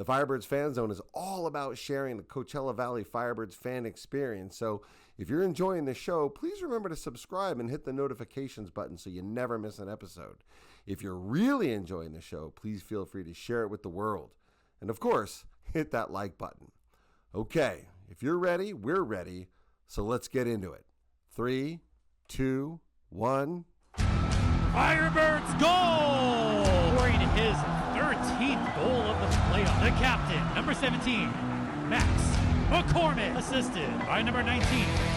The Firebirds Fan Zone is all about sharing the Coachella Valley Firebirds fan experience. So if you're enjoying the show, please remember to subscribe and hit the notifications button so you never miss an episode. If you're really enjoying the show, please feel free to share it with the world. And of course, hit that like button. Okay, if you're ready, we're ready. So let's get into it. 3, 2, 1. Firebirds goal! Scoring his 13th goal of the playoff. The captain, number 17, Max McCormick, assisted by number 19,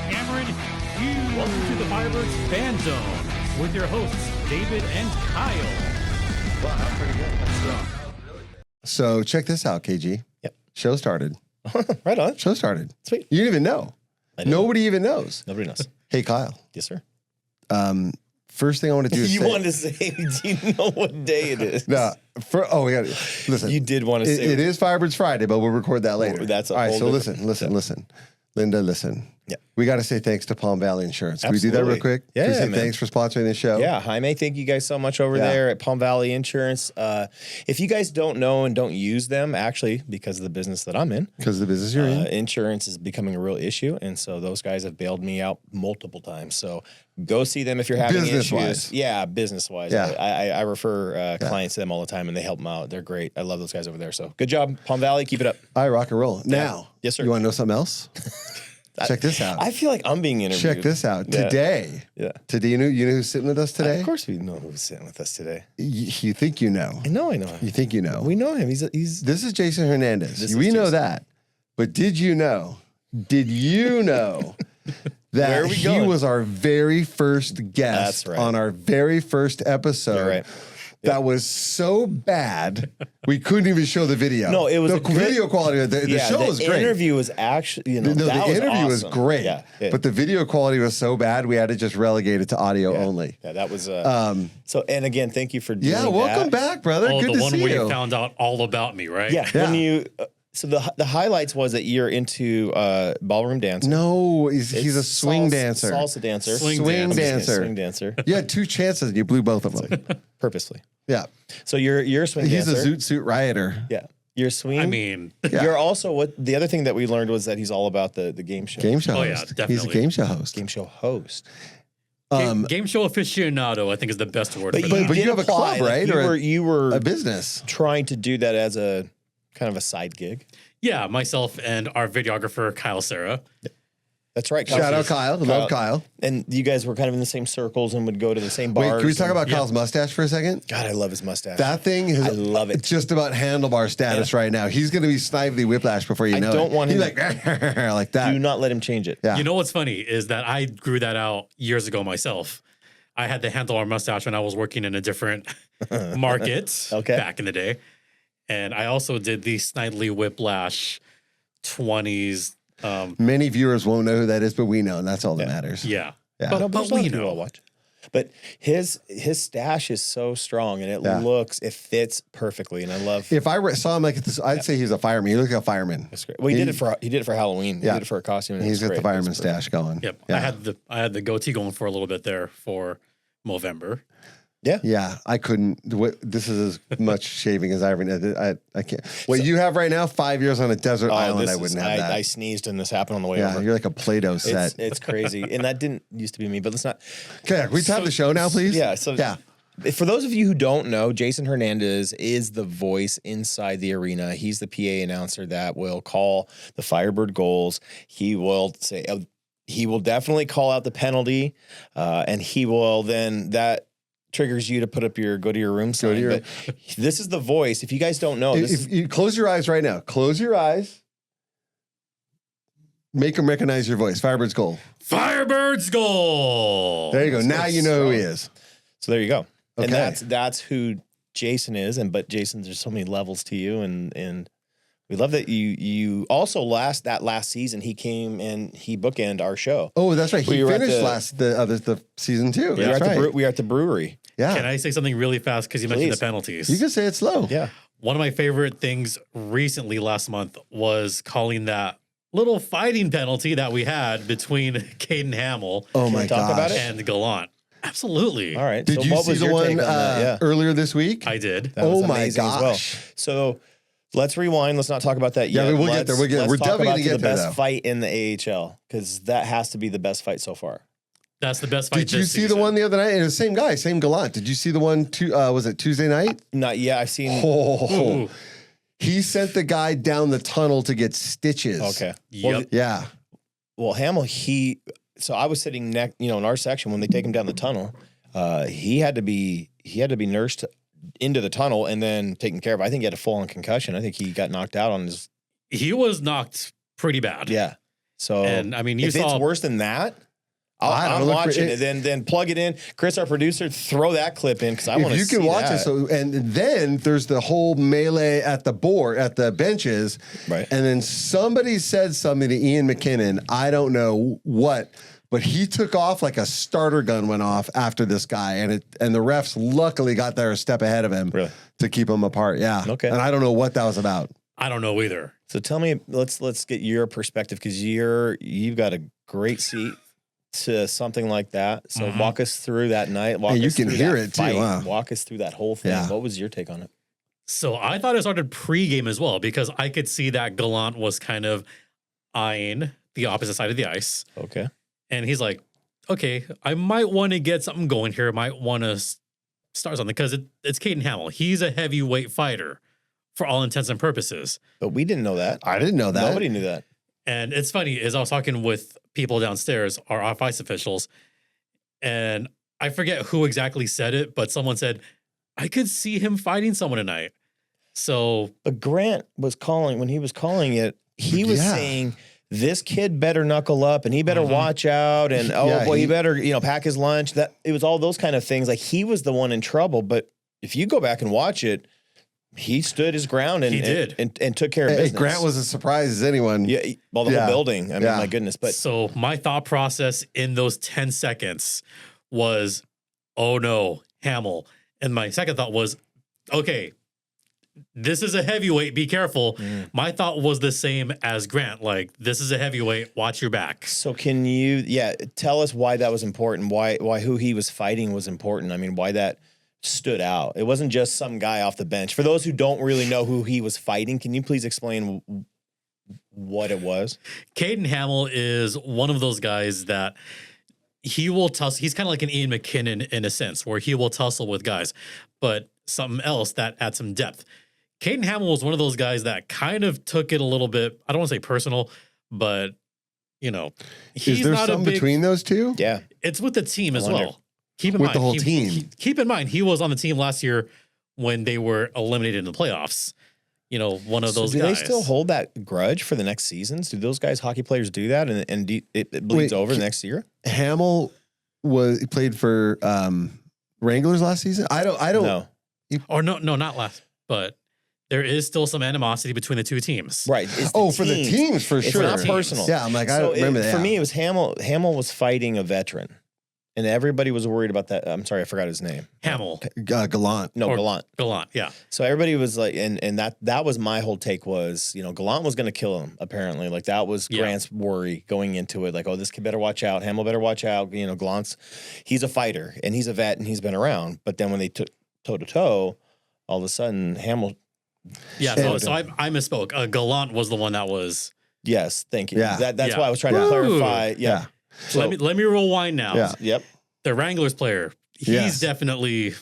Cameron Hughes. Welcome to the Firebirds Fan Zone with your hosts, David and Kyle. Wow, that's pretty good. So check this out, KG. Yep. Show started. Right on. Show started. Sweet. You didn't even know. Nobody even knows. Nobody knows. Hey, Kyle. Yes, sir. First thing I want to do is You wanted to say, do you know what day it is? No. We got to listen. You did want to say it is Firebirds Friday, but we'll record that later. That's a all right. whole So different- listen. Linda, listen. Yeah. We got to say thanks to Palm Valley Insurance. Can we do that Absolutely. real quick? Yeah, Can we say man. thanks for sponsoring the show? Yeah, Jaime, thank you guys so much over Yeah. there at Palm Valley Insurance. If you guys don't know and don't use them, actually, because of the business that I'm in, Because the business you're in. insurance is becoming a real issue. And so those guys have bailed me out multiple times. So go see them if you're having Business-wise. issues. Yeah, business-wise. Yeah. I refer clients to them all the time, and they help them out. They're great. I love those guys over there. So good job, Palm Valley. Keep it up. I rock and roll. Now, Yes, sir. You want to know something else? Check this out. I feel like I'm being interviewed. Check this out. Yeah. Today. Yeah. Today, you know who's sitting with us today? Of course we know who's sitting with us today. You think you know. I know him. You think you know. We know him. He's This is Jason Hernandez. This We is know Jason. that. But did you know Where that are we he going? was our very first guest That's right. on our very first episode? You're right. That was so bad, we couldn't even show the video. No, it was the a good- video quality. Of the show was the great. interview was actually, No, that the interview was awesome. great, Yeah, but the video quality was so bad we had to just relegate it to audio only. Yeah, that was so. And again, thank you for doing Yeah, welcome that. back, brother. Oh, Good the to one see where you. you found out all about me, right? Yeah, Yeah. when you. So the highlights was that you're into ballroom dancing. No, he's a It's swing dancer. salsa dancer, Swing Swing dancer. swing dancer, You had 2 chances and you blew both of them. purposely. Yeah. So you're a swing He's dancer. a zoot suit rioter. Yeah, you're a swing. I mean, Yeah. You're also what the other thing that we learned was that he's all about the game show. Game show Oh, yeah, host. He's a definitely. game show host. Game show host. game show aficionado, I think is the best word for But that. you did have a apply, club, right? Or You were a business. trying to do that as a kind of a side gig. Yeah, myself and our videographer, Kyle Sarah. That's right. Shout out Kyle. Love Kyle. And you guys were kind of in the same circles and would go to the same Wait, bars. can we talk and- about Kyle's mustache for a second? God, I love his mustache. That thing is I love it. just about handlebar status right now. He's going to be Snively Whiplash before you know it. don't want He's him- like that. Do not let him change it. Yeah. You know what's funny is that I grew that out years ago myself. I had the handlebar mustache when I was working in a different market Okay. back in the day. And I also did the Snidely Whiplash 20s. Many viewers won't know who that is, but we know, and that's all that matters. Yeah. Yeah. But, No, but there's a lot we of people know. that watch. But his stash is so strong and it fits perfectly. And I love If I saw him like this, I'd say he's a fireman. He looks like a fireman. That's great. Well, he did it for Halloween. He Yeah. did it for a costume. And He's it's got the great. fireman It's perfect. stash going. Yep. Yeah. I had the goatee going for a little bit there for Movember. Yeah, I couldn't. This is as much shaving as I ever did. I can't. What you have right now, 5 years on a desert island, I wouldn't have that. I sneezed and this happened on the way Yeah, over. you're like a Play-Doh set. It's crazy. And that didn't used to be me, but let's not. Okay, can we have the show now, please? Yeah. So yeah. For those of you who don't know, Jason Hernandez is the voice inside the arena. He's the PA announcer that will call the Firebird goals. He will say, he will definitely call out the penalty, and he will then that triggers you to go to your room sign. But this is the voice. If you guys don't know, If you close your eyes right now, close your eyes. Make them recognize your voice. Firebirds goal. Firebirds goal. There you go. Now you know who he is. so there you go. Okay. And that's who Jason is. But Jason, there's so many levels to you, and we love that you also last season he came and he bookended our show. Oh, that's right. He We were at finished the season 2. We That's right. we were at the brewery. Yeah. Can I say something really fast because you mentioned Please. the penalties? You can say it slow. Yeah. One of my favorite things recently last month was calling that little fighting penalty that we had between Caden Hamill Oh Can my we talk gosh. about it? and Gallant. Absolutely. All right. Did so you what see was the your one take on that? Yeah. earlier this week? I did. That was Oh my amazing as gosh. well. Let's rewind. Let's not talk about that yet. Yeah, we'll get there. We're definitely going to get the there, best though. fight in the AHL, because that has to be the best fight so far. That's the best fight. Did you see the one the other night? And the same guy, same Gallant. Did you see the one? Was it Tuesday night? Not yet. I've seen. Oh, he sent the guy down the tunnel to get stitches. Okay. Yep. Yeah. Well, Hamill, so I was sitting in our section when they take him down the tunnel. He had to be nursed into the tunnel and then taken care of. I think he had a full-on concussion. I think he got knocked out on his. He was knocked pretty bad. Yeah. So, and I mean, if it's worse than that, I'm watching it. Then plug it in. Chris, our producer, throw that clip in because I want to see If you can watch that. it. So, and then there's the whole melee at the benches. Right. And then somebody said something to Ian McKinnon. I don't know what, but he took off like a starter gun went off after this guy. And the refs luckily got there a step ahead of him to keep him apart. Yeah. Okay. And I don't know what that was about. I don't know either. So tell me, let's get your perspective because you've got a great seat to something like that. So walk us through that night. And you can hear it too. Huh? Walk us through that whole thing. Yeah. What was your take on it? So I thought it started pre-game as well because I could see that Gallant was kind of eyeing the opposite side of the ice. Okay. And he's like, okay, I might want to get something going here. I might want to start something because it's Caden Hamill. He's a heavyweight fighter for all intents and purposes. But we didn't know that. I didn't know that. Nobody knew that. And it's funny, as I was talking with people downstairs, our off-ice officials, and I forget who exactly said it, but someone said, I could see him fighting someone tonight. So, but Grant was calling, when he was calling it, he was saying, this kid better knuckle up and he better watch out. And he better, pack his lunch. That it was all those kind of things. Like he was the one in trouble. But if you go back and watch it, he stood his ground and he did and took care of business. Grant was as surprised as anyone. Yeah, well, the whole building. I mean, my goodness. But so my thought process in those 10 seconds was, oh no, Hamill. And my second thought was, okay, this is a heavyweight. Be careful. My thought was the same as Grant. Like, this is a heavyweight. Watch your back. So can you, tell us why that was important? Why who he was fighting was important? I mean, why that stood out? It wasn't just some guy off the bench. For those who don't really know who he was fighting, can you please explain what it was? Caden Hamill is one of those guys that he will tussle. He's kind of like an Ian McKinnon in a sense, where he will tussle with guys, but something else that adds some depth. Caden Hamill was one of those guys that kind of took it a little bit, I don't want to say personal, but, he's is there not some a big, between those two? Yeah. It's with the team as well. Keep in with mind, the whole team. Keep in mind, he was on the team last year when they were eliminated in the playoffs. One of those do guys. they still hold that grudge for the next seasons? Do those guys, hockey players, do that and it bleeds over next year? Hamill he played for Wranglers last season. I don't know. Or no, not last, but there is still some animosity between the two teams. Right. For the teams, for sure. It's not personal. Yeah, I'm like, I don't remember that. For me, it was Hamill. Hamill was fighting a veteran. And everybody was worried about that. I'm sorry, I forgot his name. Hamill. Gallant. No, Gallant. Gallant, yeah. So everybody was like, and that was my whole take was, Gallant was going to kill him, apparently. Like that was Grant's worry going into it. Like, oh, this kid better watch out. Hamill better watch out. Gallant's, he's a fighter and he's a vet and he's been around. But then when they took toe-to-toe, all of a sudden Hamill. Yeah, so I misspoke. Gallant was the one that was. Yes, thank you. Yeah. That's why I was trying to clarify. Yeah. So, let me rewind now. Yeah. Yep. The Wranglers player, he's definitely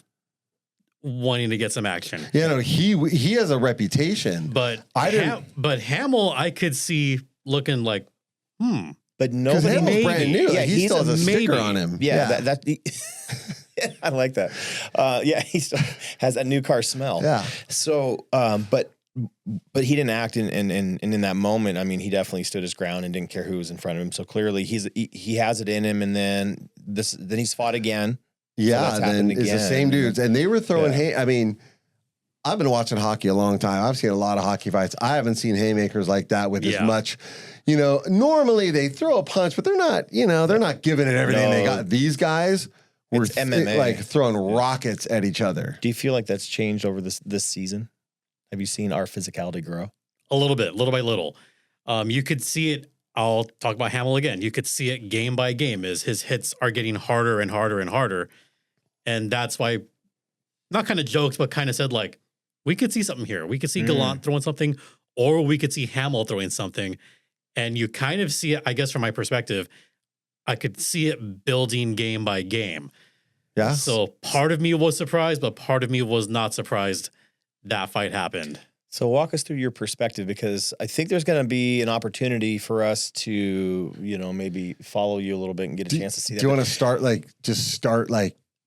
wanting to get some action. Yeah, no, he has a reputation. But Hamill, I could see looking like, Because But nobody Hamill's brand new. Yeah, he still has a sticker on him. Yeah. I like that. He still has that new car smell. Yeah. So, but he didn't act in that moment. I mean, he definitely stood his ground and didn't care who was in front of him. So clearly he has it in him. And then he's fought again. Yeah. So then it's the same dudes. And they were throwing, I mean, I've been watching hockey a long time. I've seen a lot of hockey fights. I haven't seen haymakers like that with as much, normally they throw a punch, but they're not, they're not giving it everything they got. These guys were MMA. like throwing rockets at each other. Do you feel like that's changed over this season? Have you seen our physicality grow? A little bit, little by little. You could see it. I'll talk about Hamill again. You could see it game by game as his hits are getting harder and harder and harder. And that's why, not kind of jokes, but kind of said like, we could see something here. We could see Gallant throwing something, or we could see Hamill throwing something. And you kind of see it, I guess, from my perspective, I could see it building game by game. Yeah. So part of me was surprised, but part of me was not surprised that fight happened. So walk us through your perspective, because I think there's going to be an opportunity for us to, maybe follow you a little bit and get a chance to see that. Do you want to start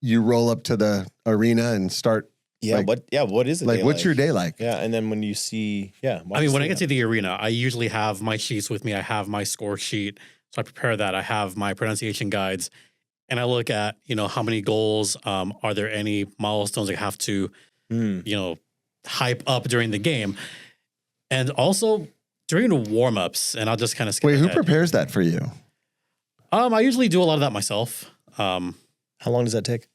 you roll up to the arena and start? Yeah. What is it? Like, what's your day like? Yeah. And then when you see, when I get to the arena, I usually have my sheets with me. I have my score sheet. So I prepare that. I have my pronunciation guides. And I look at, how many goals, are there any milestones I have to, hype up during the game. And also during the warm-ups, and I'll just kind of skip Wait, ahead. who prepares that for you? I usually do a lot of that myself. How long does that take?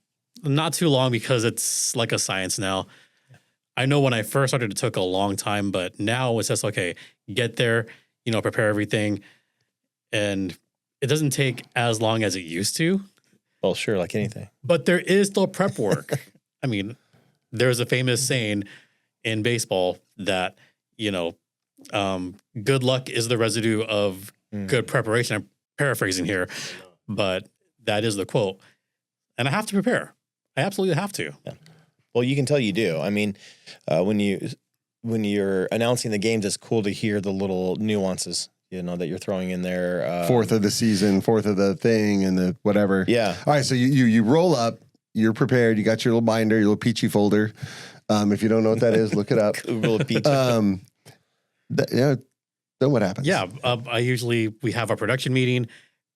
Not too long, because it's like a science now. I know when I first started, it took a long time, but now it's just, okay, get there, prepare everything. And it doesn't take as long as it used to. Well, sure, like anything. But there is still prep work. I mean, there's a famous saying in baseball that, good luck is the residue of good preparation. I'm paraphrasing here, but that is the quote. And I have to prepare. I absolutely have to. Yeah. Well, you can tell you do. I mean, when you're announcing the games, it's cool to hear the little nuances, that you're throwing in there. Fourth of the season, fourth of the thing, and the whatever. Yeah. All right. So you roll up. You're prepared. You got your little binder, your little peachy folder. If you don't know what that is, look it up. Google a peachy. Then what happens? Yeah. We have our production meeting,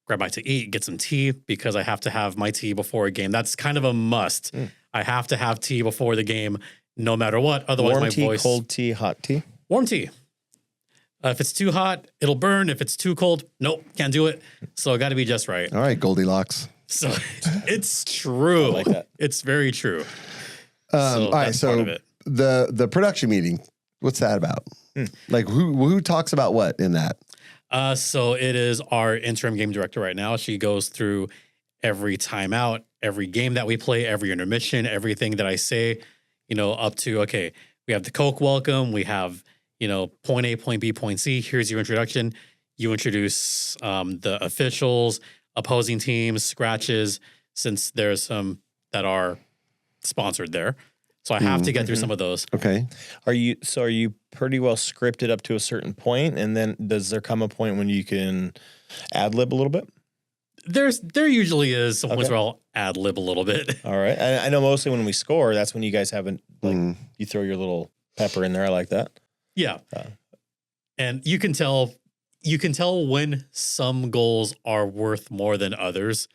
grab my to eat, get some tea, because I have to have my tea before a game. That's kind of a must. I have to have tea before the game, no matter what. Otherwise, warm my tea, voice. cold tea, hot tea? Warm tea. If it's too hot, it'll burn. If it's too cold, nope, can't do it. So it got to be just right. All right, Goldilocks. So it's true. I like that. It's very true. All right, so the production meeting, what's that about? Like who talks about what in that? So it is our interim game director right now. She goes through every timeout, every game that we play, every intermission, everything that I say, up to, okay, we have the Coke welcome. We have, point A, point B, point C. Here's your introduction. You introduce the officials, opposing teams, scratches, since there's some that are sponsored there. So I have to get through some of those. Okay. Are you pretty well scripted up to a certain point, and then does there come a point when you can ad lib a little bit? There usually is some points where I'll ad lib a little bit. All right. I know mostly when we score, that's when you guys haven't you throw your little pepper in there. I like that. Yeah. And you can tell when some goals are worth more than others.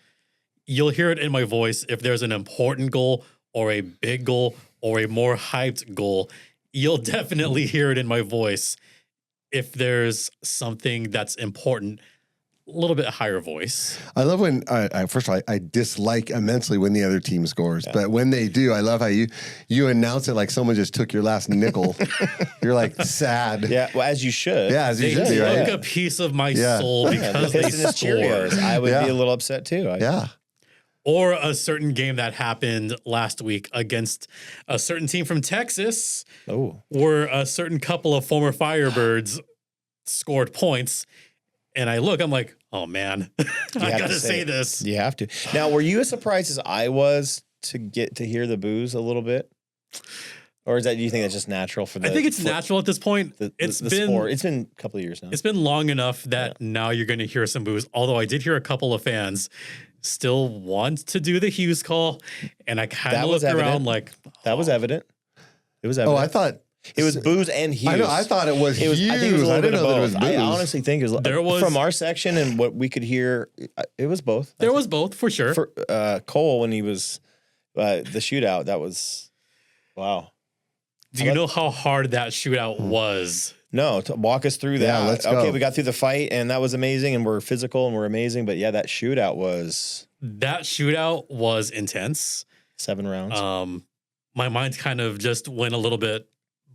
You'll hear it in my voice if there's an important goal or a big goal or a more hyped goal. You'll definitely hear it in my voice if there's something that's important. A little bit higher voice. I love when, first of all, I dislike immensely when the other team scores. Yeah. But when they do, I love how you announce it like someone just took your last nickel. You're like sad. Yeah, well, as you should. Yeah, as you should. They took right? a piece of my soul because they scored. I would be a little upset too. Or a certain game that happened last week against a certain team from Texas, where a certain couple of former Firebirds scored points. And I'm like, oh man, I gotta say this. You have to. Now, were you as surprised as I was to get to hear the boos a little bit? Or do you think that's just natural for the... I think it's natural at this point. It's been sport. It's been a couple of years now. It's been long enough that now you're going to hear some boos. Although I did hear a couple of fans still want to do the Hughes call. And I kind of looked around like... That was evident. It was evident. Oh, I thought... It was Booze and Hughes. I know. I thought it was Hughes. I think it was a little bit of both. I honestly think it was from our section and what we could hear. It was both. There was both for sure. For Cole, when he was the shootout, that was wow. Do you know how hard that shootout was? No, to walk us through that. Yeah, let's go. Okay, we got through the fight and that was amazing, and we're physical and we're amazing. But yeah, that shootout was intense. 7 rounds. My mind kind of just went a little bit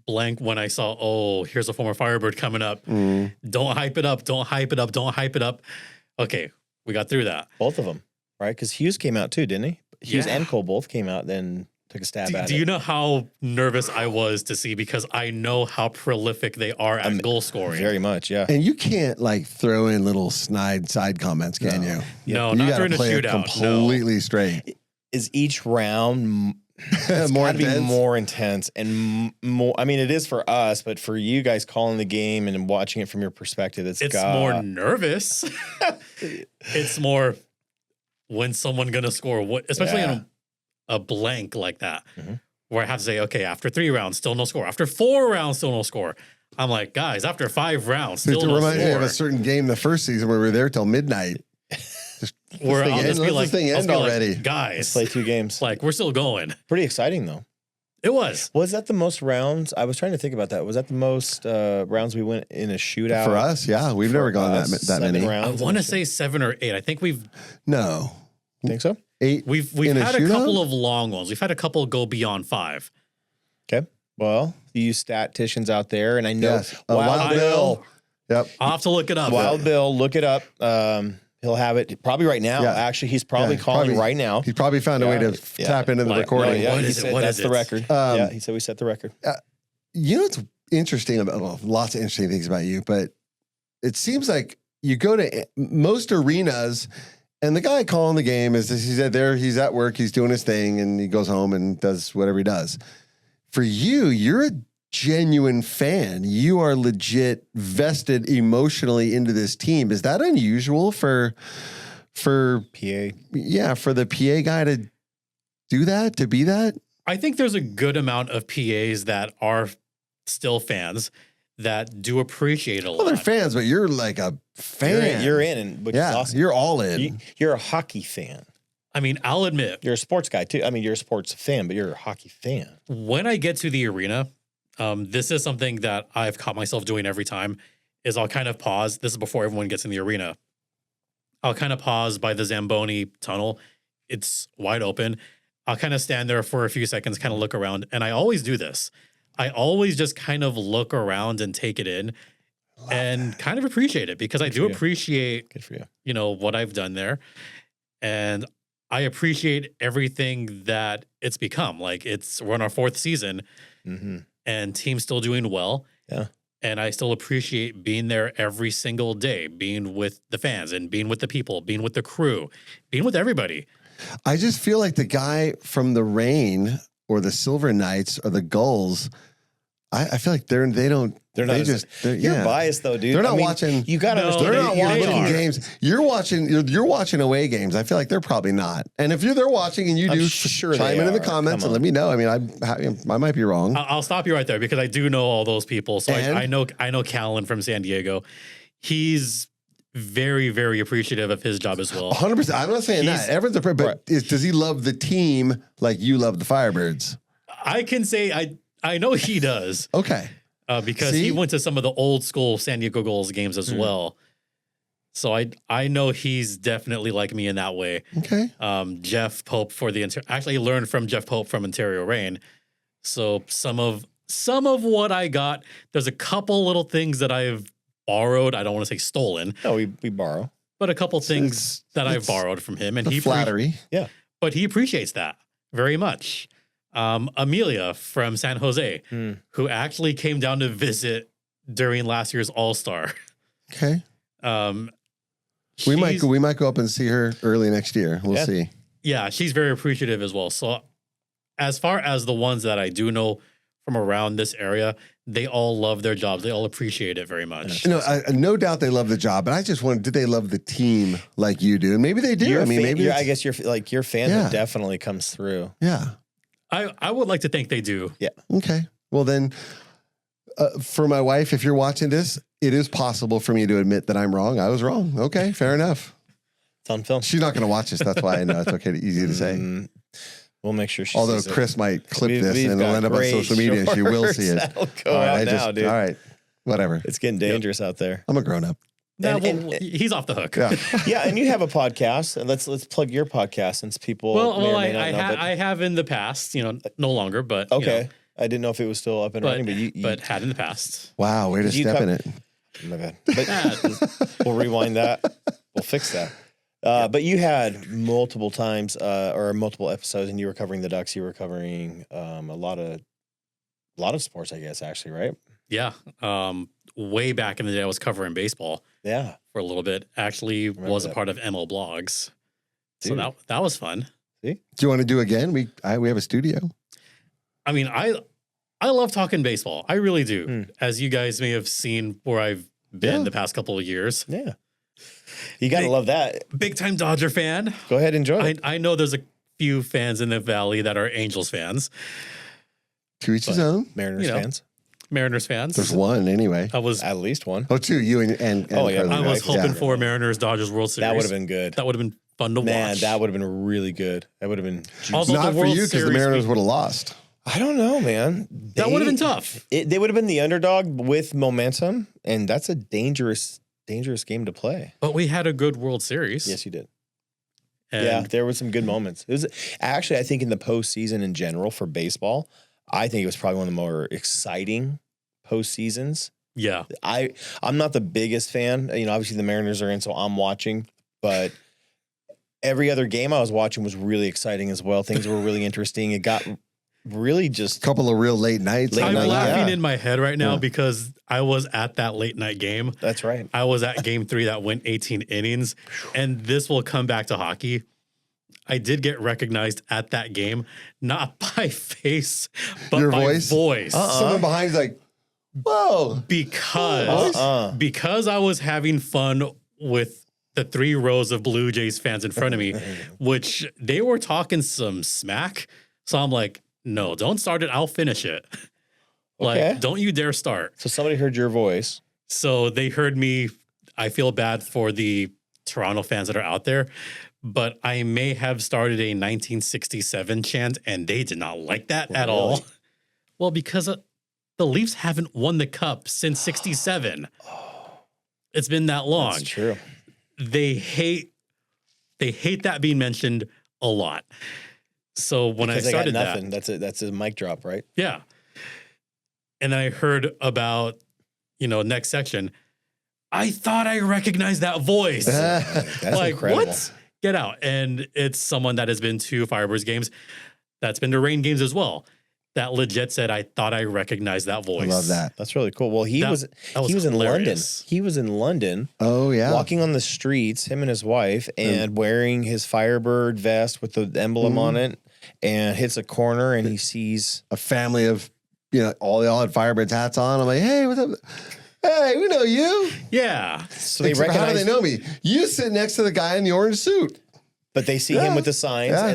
blank when I saw, here's a former Firebird coming up. Don't hype it up. Don't hype it up. Don't hype it up. Okay, we got through that. Both of them, right? Because Hughes came out too, didn't he? Hughes and Cole both came out then took a stab at Do it. you know how nervous I was to see, because I know how prolific they are at goal scoring? Very much, yeah. And you can't like throw in little snide side comments, can you? No, You not got to during a play it shootout. completely straight. Is each round it's More gotta be intense? more intense and more? I mean, it is for us, but for you guys calling the game and watching it from your perspective, it's more nervous. It's more when someone gonna score, especially in a blank like that, where I have to say, okay, after 3 rounds, still no score. After 4 rounds, still no score. I'm like, guys, after 5 rounds, still no Remind me of score. a certain game the first season where we were there till midnight. Where I'll just be Let like, this thing end already. like, guys, Let's play 2 games. like we're still going. Pretty exciting though. It was. Was that the most rounds? I was trying to think about that. Was that the most rounds we went in a shootout? For us, yeah. We've never gone that many. I rounds. want to say 7 or 8. I think we've No. Think so? 8. we've in had a shootout? couple of long ones. We've had a couple go beyond 5. Okay. Well, you statisticians out there, and I know Yes. Wild Bill. Yep. I'll have to look it up. Wild Bill, look it up. He'll have it probably right now. Yeah. Actually, he's probably Yeah, calling probably- right now. He probably found a way to Yeah. tap into the Like, recording. Yeah, What he is it? said What that's is the it? record. Yeah, he said we set the record. You know what's interesting about, well, lots of interesting things about you, but it seems like you go to most arenas and the guy calling the game he's at work, he's doing his thing, and he goes home and does whatever he does. For you, you're a genuine fan. You are legit vested emotionally into this team. Is that unusual for PA? Yeah, for the PA guy to do that, to be that? I think there's a good amount of PAs that are still fans that do appreciate a lot. Well, they're fans, but you're like a fan. You're in, and which is Yeah, awesome. you're all in. You're a hockey fan. I mean, I'll admit, You're a sports guy too. I mean, you're a sports fan, but you're a hockey fan. when I get to the arena, this is something that I've caught myself doing every time, is I'll kind of pause. This is before everyone gets in the arena. I'll kind of pause by the Zamboni tunnel. It's wide open. I'll kind of stand there for a few seconds, kind of look around. And I always do this. I always just kind of look around and take it in and kind of appreciate it, because I do appreciate, Good for you. you know, what I've done there. And I appreciate everything that it's become. Like, we're on our 4th season and team's still doing well. Yeah. And I still appreciate being there every single day, being with the fans and being with the people, being with the crew, being with everybody. I just feel like the guy from the Rain or the Silver Knights or the Gulls, I feel like they're not. You're biased though, dude. They're not I mean, watching. You got to No, understand. They're not They watching are. games. You're watching away games. I feel like they're probably not. And if you're there watching and you I'm do, sure chime they in the are. comments Come and let on. me know. I mean, I might be wrong. I'll stop you right there, because I do know all those people. So And? I know Callan from San Diego. He's very, very appreciative of his job as well. 100%. I'm not saying that. Everyone's but does he love the team like you love the Firebirds? I can say I know he does. Okay. Because See? he went to some of the old school San Diego Gulls games as well. So I know he's definitely like me in that way. Okay. Jeff Pope actually learned from Jeff Pope from Ontario Reign. So some of what I got, there's a couple little things that I've borrowed. I don't want to say stolen, No, we borrow. but a couple things it's- that I've it's borrowed from him, and The he flattery. but he appreciates that very much. Amelia from San Jose, who actually came down to visit during last year's All-Star. Okay. We might go up and see her early next year. We'll see. Yeah, she's very appreciative as well. So as far as the ones that I do know from around this area, they all love their jobs. They all appreciate it very much. You know, no doubt they love the job, but I just wonder, did they love the team like you do? And maybe they do. I mean, maybe I guess your fandom Yeah. definitely comes through. yeah. I would like to think they do. Yeah. Okay. Well, then, for my wife, if you're watching this, it is possible for me to admit that I'm wrong. I was wrong. Okay, fair enough. It's on film. She's not going to watch this. That's why I know it's okay. Easy to say. We'll make sure she Although sees it. Chris might clip this We've and it'll got end up on great social media and she will see it. That'll go All right, out now, dude. All right. Whatever. It's getting dangerous out there. I'm a grown up. Nah, And- well, he's off the hook. Yeah. Yeah, and you have a podcast. And let's plug your podcast since people Well, may or may not know. I have in the past, no longer, but Okay. I didn't know if it was still up and running, but you but had in the past. Wow. Way to You step come- in it. my bad. But we'll rewind that. We'll fix that. But you had multiple times or multiple episodes, and you were covering the Ducks. You were covering a lot of sports, I guess, actually, right? Yeah. Way back in the day, I was covering baseball. Yeah, for a little bit. Actually, was a that. part of ML Blogs, Dude. so that was fun. Do you want to do again? We have a studio. I mean, I love talking baseball. I really do. As you guys may have seen where I've been the past couple of years. Yeah. You got to love that. Big time Dodger fan. Go ahead, enjoy it. I know there's a few fans in the Valley that are Angels fans. To each his own. Mariners fans. Mariners fans. There's one anyway. I was At least one. Oh, two. You and Oh, yeah. Carly I was White. hoping for Mariners Dodgers World Series. That would have been good. That would have been fun to Man, watch. that would have been really good. That would have been juicy. Although Not the for World you because the Series Mariners be- would have lost. I don't know, man. That would have been tough. They would have been the underdog with momentum, and that's a dangerous game to play. But we had a good World Series. Yes, you did. And Yeah, there were some good moments. It was actually, I think, in the postseason in general for baseball, I think it was probably one of the more exciting postseasons. yeah. I'm not the biggest fan. You know, obviously the Mariners are in, so I'm watching. But every other game I was watching was really exciting as well. Things were really interesting. It got really just Couple of real late nights. Late I'm night, laughing yeah. in my head right now Yeah. because I was at that late night game. That's right. I was at game 3 that went 18 innings, and this will come back to hockey. I did get recognized at that game, not by face, but Your by voice? voice. Someone behind's like, whoa. Because I was having fun with the 3 rows of Blue Jays fans in front of me, which they were talking some smack. So I'm like, no, don't start it. I'll finish it. Okay. Like, don't you dare start. So somebody heard your voice. So they heard me. I feel bad for the Toronto fans that are out there, but I may have started a 1967 chant, and they did not like that at all. Well, because the Leafs haven't won the cup since 67. It's been that long. That's true. They hate that being mentioned a lot. So when Because I started they got that, nothing. That's a mic drop, right? yeah. And I heard about, next section. I thought I recognized that voice. That's like, incredible. what? Get out. And it's someone that has been to Firebirds games, that's been to Rain games as well, that legit said, I thought I recognized that I voice. love that. That's really cool. Well, he That was was in London. hilarious. He was in London. Oh, yeah. Walking on the streets, him and his wife, and wearing his Firebird vest with the emblem on it, and hits a corner and he sees A family of, all they all had Firebirds hats on. I'm like, hey, what's up? Hey, we know you. Yeah. so they Except how do recognize they know me? You sit next to the guy in the orange suit. but they see him with the signs Yeah.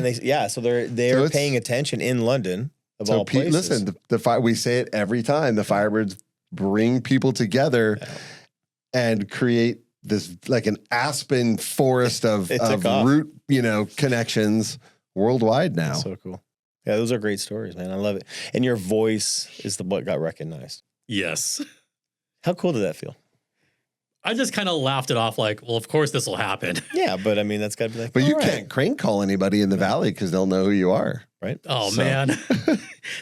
and so they're So it's- paying attention in London of all places. Listen, we say it every time. The Firebirds bring people together and create this like an aspen forest of It took off. root, connections worldwide now. That's so cool. Yeah, those are great stories, man. I love it. And your voice is what got recognized. Yes. How cool did that feel? I just kind of laughed it off like, well, of course this will happen. Yeah, but I mean, that's got to be like, But you all right, can't crank call anybody in the valley because they'll know who you are. right? Oh, So- man.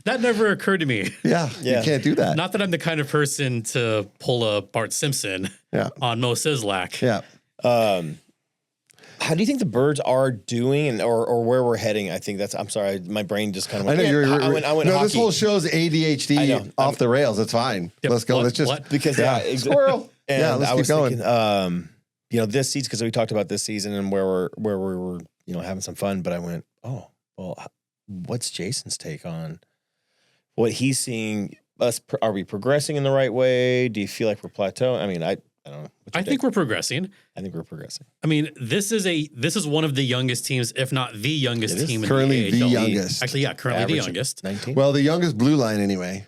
That never occurred to me. Yeah, Yeah. you can't do that. Not that I'm the kind of person to pull a Bart Simpson Yeah. on Mo Sizlak. Yeah. How do you think the Birds are doing or where we're heading? I think I'm sorry, my brain just kind of I went. know you're. I went no, hockey. this whole show's ADHD I know. off the rails. It's fine. Yep. Let's go. What? Let's just What? because squirrel. And Yeah, let's I keep was going. thinking, this season because we talked about this season and where we were, having some fun. But I went, oh, well, what's Jason's take on what he's seeing? Are we progressing in the right way? Do you feel like we're plateauing? I mean, I don't know. I think we're progressing. I think we're progressing. I mean, this is one of the youngest teams, if not the youngest It is team in Currently the AHL. youngest. Actually, yeah, currently the Average youngest. 19. Well, the youngest blue line anyway.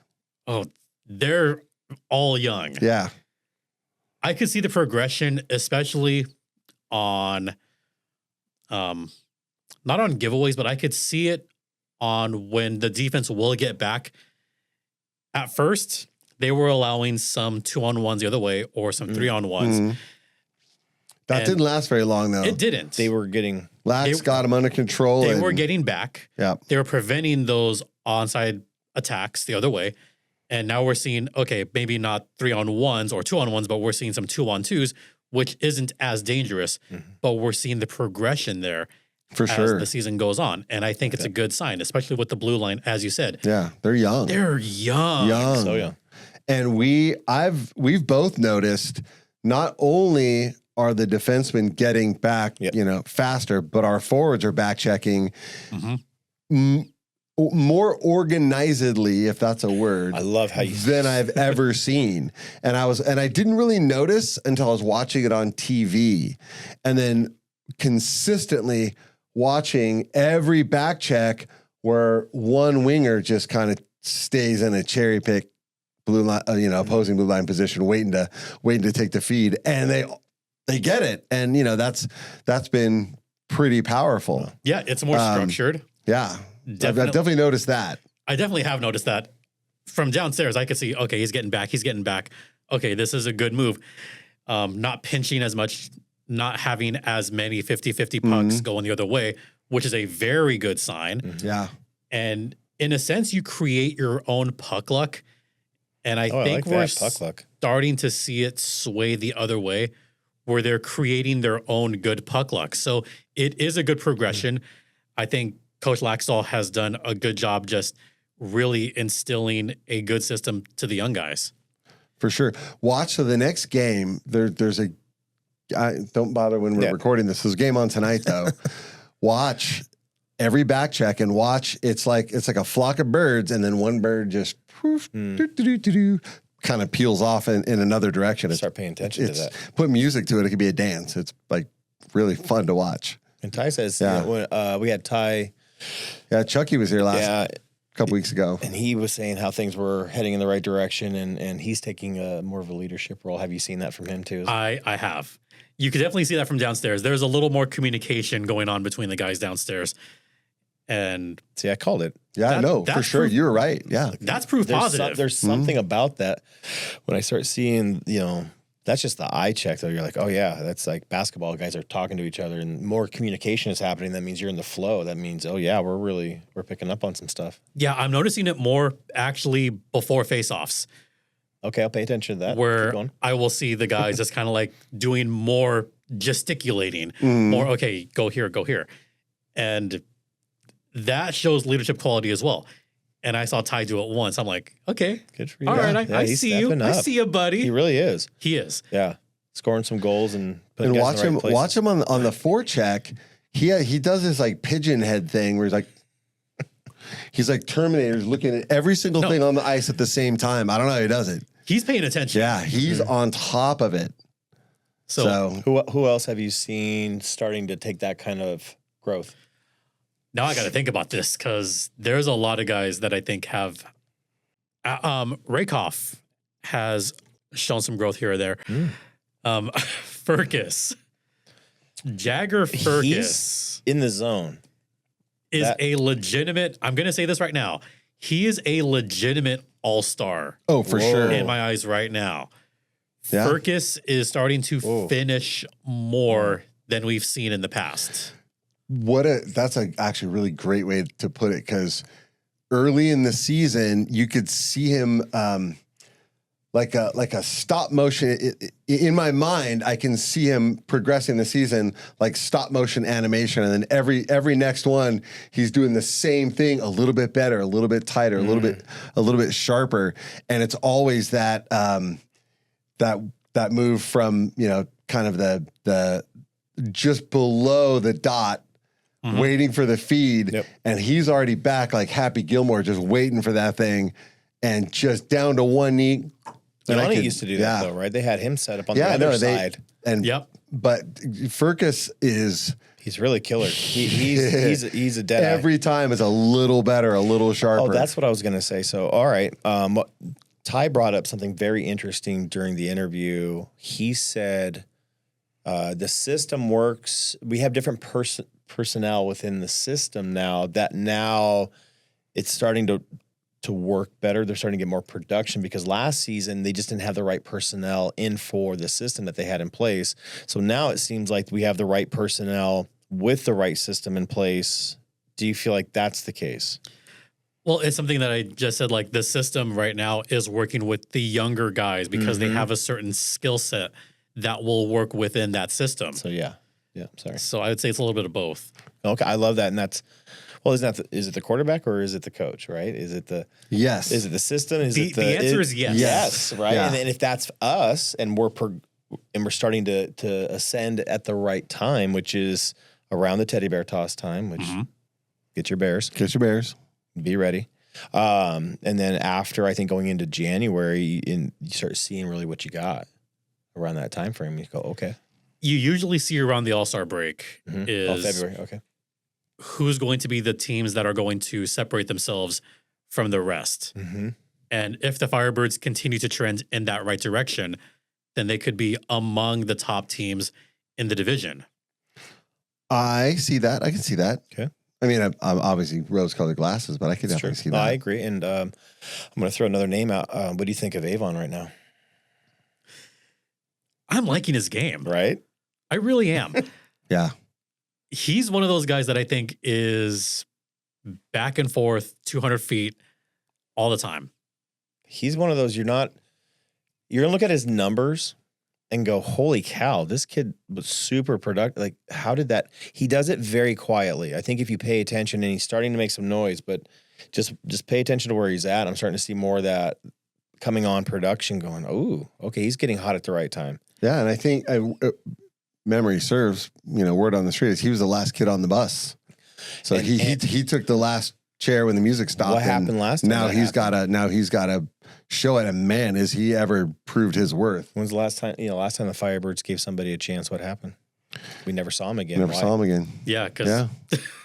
Oh, they're all young. Yeah. I could see the progression, especially on, not on giveaways, but I could see it on when the defense will get back. At first, they were allowing some 2-on-1s the other way or some 3-on-1s. Mhm. That And didn't last very long though. It didn't. They were getting Lax got him under control. They and- were getting back. Yeah. They were preventing those onside attacks the other way. And now we're seeing, okay, maybe not 3-on-1s or 2-on-1s, but we're seeing some 2-on-2s, which isn't as dangerous, but we're seeing the progression there For as sure. the season goes on. And I think it's a good sign, especially with the blue line, as you said. Yeah, they're young. They're young. So young. And we've both noticed not only are the defensemen getting back, faster, but our forwards are back checking more organizedly, if that's a word. I love how you than I've ever seen. And I didn't really notice until I was watching it on TV, and then consistently watching every back check where one winger just kind of stays in a cherry pick blue line, opposing blue line position, waiting to take the feed, and they get it, and that's been pretty powerful. Yeah, it's more structured. Yeah, I've definitely noticed that. I definitely have noticed that. From downstairs, I could see, okay, he's getting back. Okay, this is a good move. Not pinching as much, not having as many 50-50 pucks going the other way, which is a very good sign. Yeah. And in a sense, you create your own puck luck. And I think like we're that, puck luck. starting to see it sway the other way, where they're creating their own good puck luck. So it is a good progression. I think Coach Laxdal has done a good job just really instilling a good system to the young guys. For sure. Watch. So the next game, there's a. Don't bother when we're recording this. There's a game on tonight though. Watch every back check and watch. It's like a flock of birds, and then one bird just poof, kind of peels off in another direction. Start paying attention to that. Put music to it. It could be a dance. It's like really fun to watch. And Ty says, when, we had Ty. Yeah, Chucky was here last couple weeks ago, and he was saying how things were heading in the right direction, and he's taking more of a leadership role. Have you seen that from him too? I have. You could definitely see that from downstairs. There's a little more communication going on between the guys downstairs. And see, I called it. Yeah, I know for sure. You were right. Yeah, that's proof positive. There's something about that when I start seeing, that's just the eye check, though. You're like, oh, yeah, that's like basketball. Guys are talking to each other and more communication is happening. That means you're in the flow. That means, oh, yeah, we're picking up on some stuff. Yeah, I'm noticing it more actually before face-offs. Okay, I'll pay attention to that. Where I will see the guys just kind of like doing more gesticulating, more, okay, go here. And that shows leadership quality as well. And I saw Ty do it once. I'm like, okay, good for you. All right, I see you. I see you, buddy. He really is. He is. Yeah, scoring some goals and putting watch guys in the right him. Watch him on the forecheck. He does this like pigeon head thing where he's like Terminator's looking at every single thing on the ice at the same time. I don't know how he does it. He's paying attention. Yeah, he's on top of it. So who else have you seen starting to take that kind of growth? Now I got to think about this because there's a lot of guys that I think have. Rakoff has shown some growth here or there. Furcus, Jagger Furcus, he's in the zone. Is a legitimate. I'm going to say this right now. He is a legitimate all-star. Oh, for sure. In my eyes right now. Yeah. Furcus is starting to finish more than we've seen in the past. That's actually a really great way to put it, because early in the season you could see him like a stop motion. In my mind, I can see him progressing the season like stop motion animation, and then every next one he's doing the same thing a little bit better, a little bit tighter, a little bit sharper, and it's always that move from kind of the just below the dot. Waiting for the feed, and he's already back like Happy Gilmore, just waiting for that thing, and just down to one knee. Yanni used to do that though, right? They had him set up on the other side. But Furcus he's really killer. He's a dead every time is a little better, a little sharper. Oh, that's what I was gonna say. So all right, Ty brought up something very interesting during the interview. He said the system works. We have different personnel within the system now it's starting to work better. They're starting to get more production because last season they just didn't have the right personnel in for the system that they had in place. So now it seems like we have the right personnel with the right system in place. Do you feel like that's the case? Well, it's something that I just said, like the system right now is working with the younger guys because they have a certain skill set that will work within that system. So yeah. Sorry. So I would say it's a little bit of both. Okay, I love that, and that's is it the quarterback or is it the coach? Right? Is it the Yes. Is it the system? Is it the answer is yes. Yes, right. Yeah. And then if that's us, and we're starting to ascend at the right time, which is around the teddy bear toss time, which get your bears, be ready. And then after, I think going into January, you start seeing really what you got around that time frame. You go, okay. You usually see around the All-Star break is February. Okay. who's going to be the teams that are going to separate themselves from the rest. Mm-hmm. And if the Firebirds continue to trend in that right direction, then they could be among the top teams in the division. I see that. I can see that. Okay. I mean, I'm obviously rose-colored glasses, but I could definitely see that. I agree. And I'm going to throw another name out. What do you think of Avon right now? I'm liking his game. Right? I really am. Yeah. He's one of those guys that I think is back and forth 200 feet all the time. He's one of those you're going to look at his numbers and go, holy cow, this kid was super productive. Like, how did that? He does it very quietly. I think if you pay attention, and he's starting to make some noise, but just pay attention to where he's at. I'm starting to see more of that coming on production going, oh, okay, he's getting hot at the right time. Yeah, and I think memory serves. Word on the street is he was the last kid on the bus, so he took the last chair when the music stopped. What happened last time? Now he's got to show it. And man, has he ever proved his worth? When's the last time? Last time the Firebirds gave somebody a chance, what happened? We never saw him again. Never saw him again. Yeah, because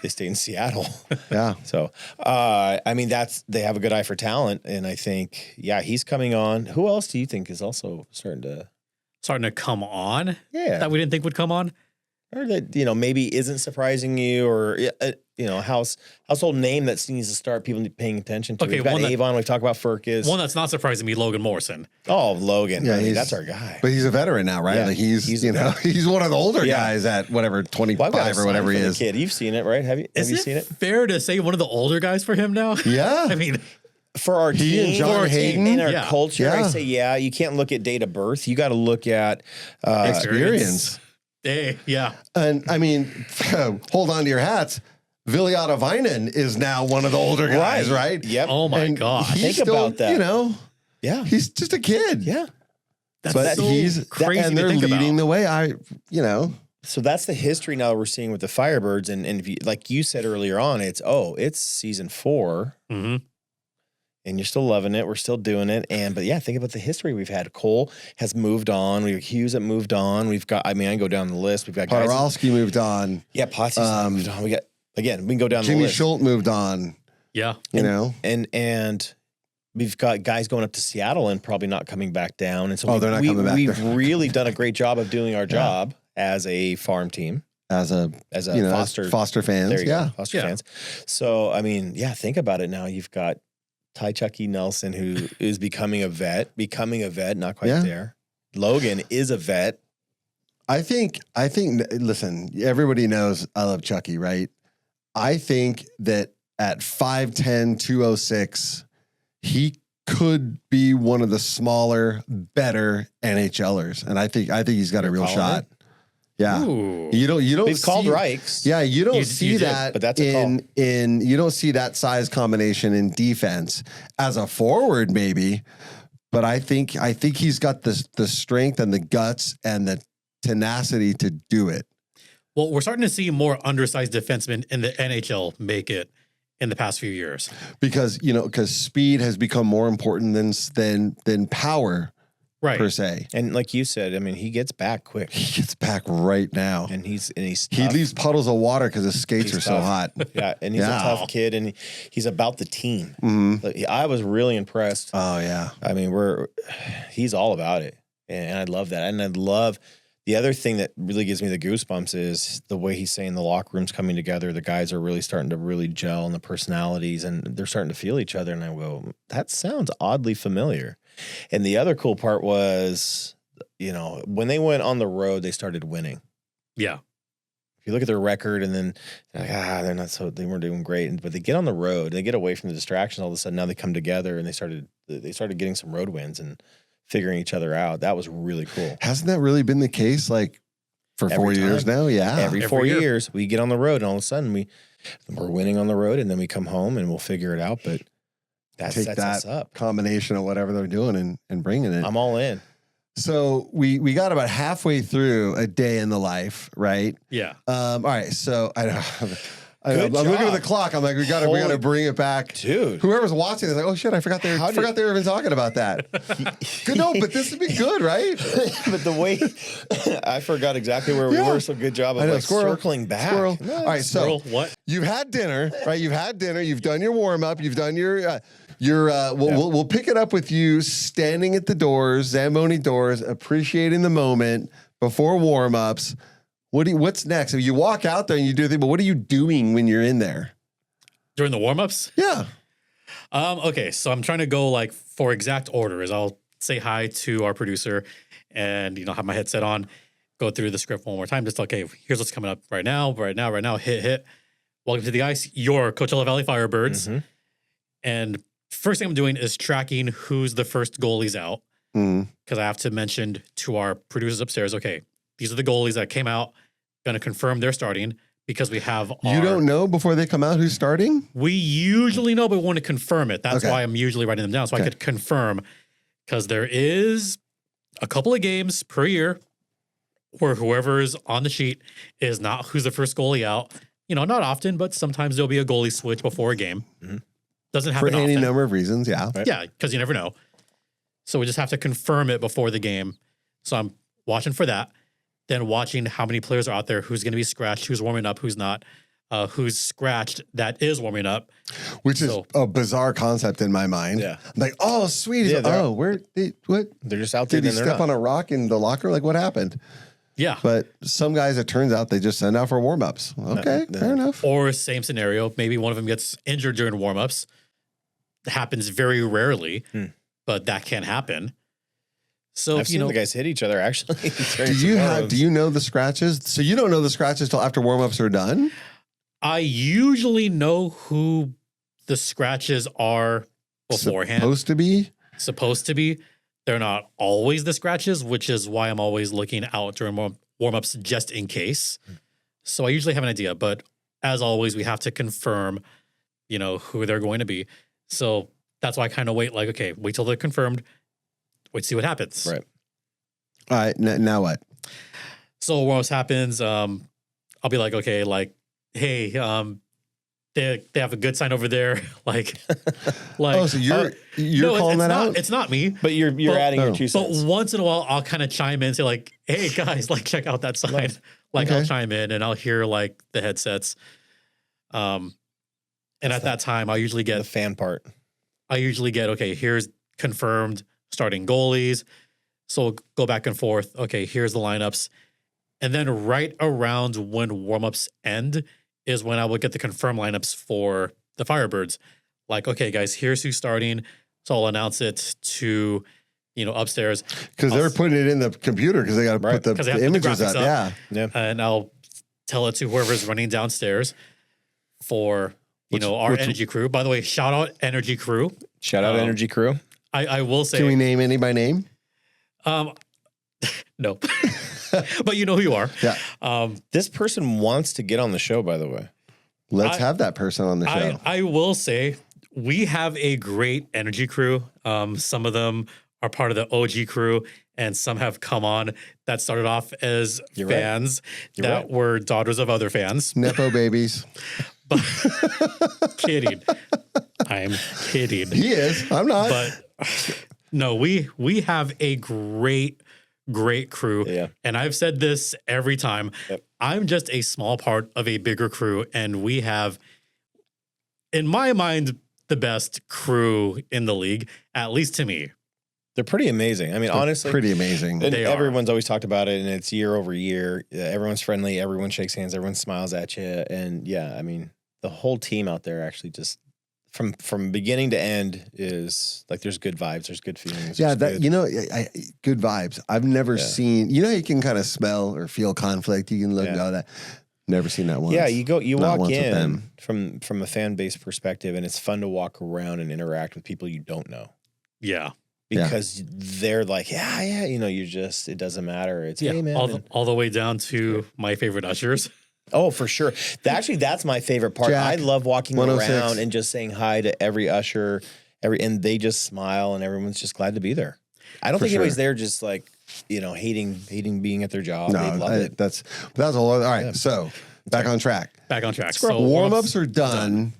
they stayed in Seattle. Yeah. So, I mean, they have a good eye for talent, and I think, he's coming on. Who else do you think is also starting to come on? Yeah. That we didn't think would come on? Or that, maybe isn't surprising you, or, household name that needs to start people paying attention to. Okay, We've got Avon, we've talked about Furcus. One that's not surprising me, Logan Morrison. Oh, Logan. Yeah, I mean, that's our guy. But he's a veteran now, right? Yeah, Like he's one of the older guys at whatever 25 or whatever he is. Kid, you've seen it, right? Have you seen it? Fair to say one of the older guys for him now? Yeah. I mean, for our team, and John Hayden, in our culture, I Yeah. say, you can't look at date of birth. You got to look at experience. Hey, yeah. And I mean, hold on to your hats. Viliata Vinen is now one of the older guys, right? Yep. Oh my God. He's Think about that. Yeah. He's just a kid. Yeah. That's so crazy and to they're think leading about. the way. So that's the history now we're seeing with the Firebirds. And if you, like you said earlier on, it's season 4. Mm-hmm. And you're still loving it. We're still doing it. But think about the history we've had. Cole has moved on. We've Hughes that moved on. We've got, I go down the list. We've got guys. Podorowski moved on. Yeah, Potsy's moved on. We got, again, we can go down Jimmy the list. Schultz moved on. Yeah. And we've got guys going up to Seattle and probably not coming back down. And so they're not coming back. We've really done a great job of doing our job as a farm team. As a foster fans. There you go. Foster fans. So, I mean, think about it now. You've got Ty Chucky Nelson, who is becoming a vet, not quite there. Logan is a vet. I think, listen, everybody knows I love Chucky, right? I think that at 5'10", 206, he could be one of the smaller, better NHLers. And I think he's got a real shot. Yeah. Ooh. You don't We've called Reichs. Yeah, you don't see that but that's a call. You don't see that size combination in defense as a forward maybe, but I think he's got the strength and the guts and the tenacity to do it. Well, we're starting to see more undersized defensemen in the NHL make it in the past few years. Because speed has become more important than power. Right. Per se. And like you said, I mean, he gets back quick. He gets back right now. And he's tough. He leaves puddles of water because his skates are so hot. Yeah, and he's a tough kid, and he's about the team. Mm-hmm. I was really impressed. Oh, yeah. I mean, he's all about it. And I love that. And I love the other thing that really gives me the goosebumps is the way he's saying the locker room's coming together. The guys are really starting to really gel, and the personalities, and they're starting to feel each other. And I go, that sounds oddly familiar. And the other cool part was, when they went on the road, they started winning. Yeah. If you look at their record and then they weren't doing great, but they get on the road, they get away from the distractions. All of a sudden now they come together and they started getting some road wins, and figuring each other out. That was really cool. Hasn't that really been the case like for 4 years now? Yeah. Every 4 years we get on the road and all of a sudden we're winning on the road and then we come home and we'll figure it out. But that sets us up. Combination of whatever they're doing and bringing it. I'm all in. So we got about halfway through a day in the life, right? Yeah. All right. So I'm Good looking at job. the clock. I'm like, we gotta bring it back, Dude. Whoever's watching is like, oh shit, I forgot they were even talking about that. Good, no, but this would be good, right? But the way I forgot exactly where we were, so good job of circling back. Squirrel. No, all right, Squirrel, so what? You've had dinner, right? You've had dinner. You've done your warm up. You've done your. We'll pick it up with you standing at the doors, Zamboni doors, appreciating the moment before warm ups. What's next? If you walk out there and you do the thing, but what are you doing when you're in there? During the warm-ups? Yeah. Okay, so I'm trying to go like for exact orders. I'll say hi to our producer and, have my headset on, go through the script one more time. Just, okay, here's what's coming up right now, hit. Welcome to the ice, your Coachella Valley Firebirds. Mm-hmm. And first thing I'm doing is tracking who's the first goalies out. Because I have to mention to our producers upstairs, okay, these are the goalies that came out, going to confirm they're starting because we have You don't know before they come out who's starting? We usually know, but we want to confirm it. That's Okay. why I'm usually writing them down, so I could confirm. Because there is a couple of games per year where whoever is on the sheet is not who's the first goalie out. Not often, but sometimes there'll be a goalie switch before a game. Mm-hmm. Doesn't happen For any often. number of reasons, yeah. Right. Yeah, because you never know. So we just have to confirm it before the game. So I'm watching for that. Then watching how many players are out there, who's going to be scratched, who's warming up, who's not, who's scratched that is warming up. Which is a bizarre concept in my mind. Yeah. I'm like, oh, sweet. Yeah, What? They're just out there. Did he step on a rock in the locker? Like, what happened? Yeah. But some guys, it turns out they just send out for warm-ups. Okay, fair enough. Or same scenario, maybe one of them gets injured during warm-ups. It happens very rarely, but that can happen. So I've seen the guys hit each other actually. Do you know the scratches? So you don't know the scratches till after warm-ups are done? I usually know who the scratches are beforehand. Supposed to be. They're not always the scratches, which is why I'm always looking out during warm-ups just in case. So I usually have an idea, but as always, we have to confirm, who they're going to be. So that's why I kind of wait, like, okay, wait till they're confirmed. Wait, see what happens. Right. All right. Now what? So warm-ups happens. I'll be like, okay, like, hey, they have a good sign over there. like, oh, so you're calling that out? It's not me. But you're adding your 2 cents. But once in a while, I'll kind of chime in and say like, hey guys, like check out that sign. Like I'll chime in and I'll hear like the headsets. And at that time, I usually get the fan part. I usually get, okay, here's confirmed starting goalies. So we'll go back and forth. Okay, here's the lineups. And then right around when warmups end is when I will get the confirmed lineups for the Firebirds. Like, okay, guys, here's who's starting. So I'll announce it to, upstairs. Because they're putting it in the computer because they got to put the images up. Yeah. And I'll tell it to whoever's running downstairs for, our energy crew. By the way, shout out energy crew. Shout out energy crew. I will say. Can we name any by name? No. But you know who you are. Yeah. This person wants to get on the show, by the way. Let's have that person on the show. I will say we have a great energy crew. Some of them are part of the OG crew, and some have come on that started off as fans that were daughters of other fans. Nepo babies. But kidding. I'm kidding. He is. I'm not. But no, we have a great crew. Yeah. And I've said this every time. Yep. I'm just a small part of a bigger crew. And we have, in my mind, the best crew in the league, at least to me. They're pretty amazing. I mean, honestly. Pretty amazing. And everyone's always talked about it, and it's year over year. Everyone's friendly. Everyone shakes hands. Everyone smiles at you. And yeah, I mean, the whole team out there actually just from beginning to end is like there's good vibes. There's good feelings. Yeah, good vibes. I've never seen, how you can kind of smell or feel conflict. You can look at that. Never seen that once. Yeah, you walk in from a fan base perspective, and it's fun to walk around and interact with people you don't know. Yeah. because they're like, yeah, you just, it doesn't matter. It's, hey, man. all the way down to my favorite ushers. Oh, for sure. Actually, that's my favorite part. Jack, I love walking 106. around and just saying hi to every usher, and they just smile and everyone's just glad to be there. I don't think anybody's there just like, hating being at their job. No, they love it. that's a whole other. All right, so back on track. So Warm-ups are done.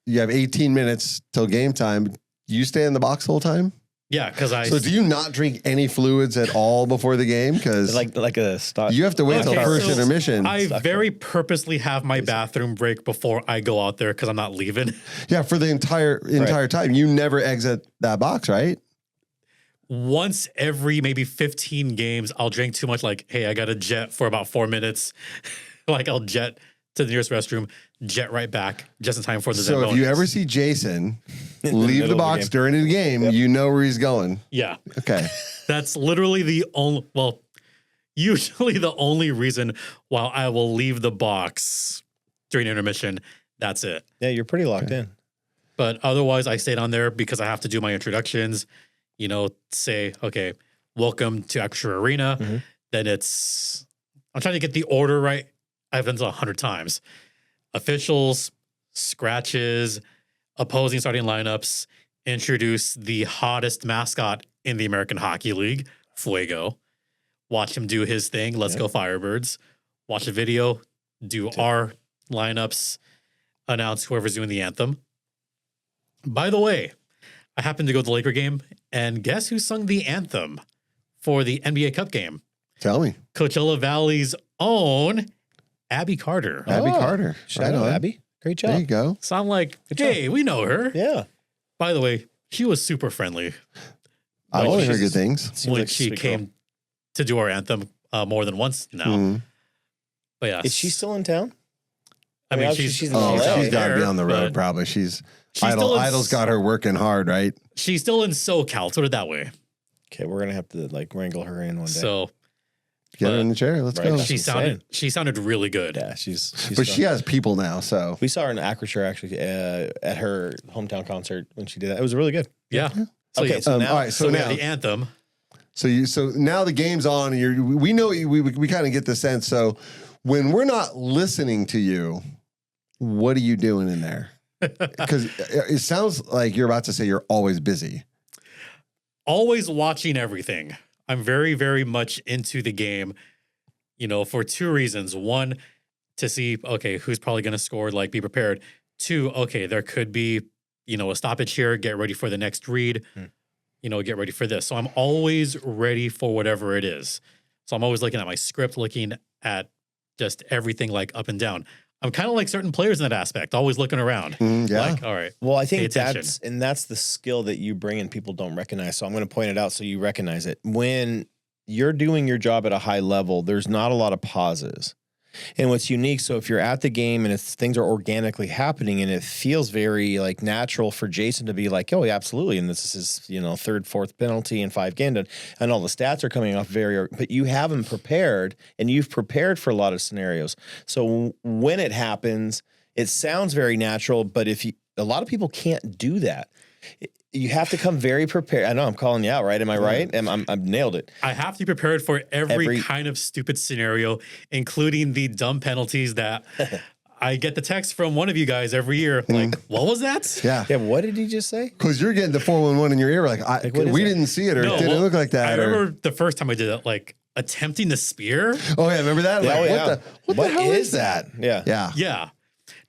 You have 18 minutes till game time. You stay in the box the whole time? Yeah, because So do you not drink any fluids at all before the game? Because like a stock. you have to wait till first intermission. I very purposely have my bathroom break before I go out there because I'm not leaving. Yeah, for the entire time. You never exit that box, right? Once every maybe 15 games, I'll drink too much. Like, hey, I got to jet for about 4 minutes. Like, I'll jet to the nearest restroom, jet right back just in time for the So if you ever see Jason leave the box during the game, you know where he's going. Yeah. Okay. That's literally usually the only reason why I will leave the box during intermission. That's it. Yeah, you're pretty locked in. But otherwise, I stayed on there because I have to do my introductions, say, okay, welcome to Acrisure Arena. Mm-hmm. Then I'm trying to get the order right. I've done this 100 times. Officials, scratches, opposing starting lineups, introduce the hottest mascot in the American Hockey League, Fuego. Watch him do his thing. Let's go Firebirds. Watch a video, do our lineups, announce whoever's doing the anthem. By the way, I happened to go to the Laker game, and guess who sung the anthem for the NBA Cup game? Tell me. Coachella Valley's own Abby Carter. Abby Carter. Shout out, Abby. Great job. There you go. So I'm like, hey, we know her. Yeah. By the way, she was super friendly. I've only heard she's- good things. When like a she sweet came to do our anthem more than once now. Mhm. But yeah. Is she still in town? I mean, obviously she's she's in Oh, LA. she's got to be there, on the road, but probably. She's still in- Idol's got her working hard, right? She's still in SoCal. Let's put it that way. Okay, we're gonna have to wrangle her in one day. So Get her in the chair. Let's Right. go. she sounded really good. yeah, she's But she has people now, so. we saw her in Acrisure actually at her hometown concert when she did that. It was really good. Yeah. So, Okay, yeah. so now all right, So so we now, had the anthem. so now the game's on, and we know we kind of get the sense. So when we're not listening to you, what are you doing in there? Because it sounds like you're about to say you're always busy. Always watching everything. I'm very, very much into the game, for two reasons. One, to see, okay, who's probably going to score, be prepared. Two, okay, there could be, a stoppage here, get ready for the next read, get ready for this. So I'm always ready for whatever it is. So I'm always looking at my script, looking at just everything up and down. I'm kind of like certain players in that aspect, always looking around. Yeah. All right. Well, I Pay think attention. that's the skill that you bring and people don't recognize. So I'm going to point it out so you recognize it. When you're doing your job at a high level, there's not a lot of pauses. And what's unique, so if you're at the game and if things are organically happening and it feels very natural for Jason to be like, oh, yeah, absolutely. And this is, third, fourth penalty and 5 games. And all the stats are coming off but you haven't prepared and you've prepared for a lot of scenarios. So when it happens, it sounds very natural, but a lot of people can't do that. You have to come very prepared. I know I'm calling you out, right? Am I right? I've nailed it. I have to be prepared for every kind of stupid scenario, including the dumb penalties that I get the text from one of you guys every year. Like, what was that? Yeah. Yeah. What did he just say? Because you're getting the 411 in your ear. what is we it? didn't see it, or No, it didn't well, look like that. I remember the first time I did it, attempting the spear. Oh, yeah. Remember that? What the hell is that? Yeah. Yeah. Yeah.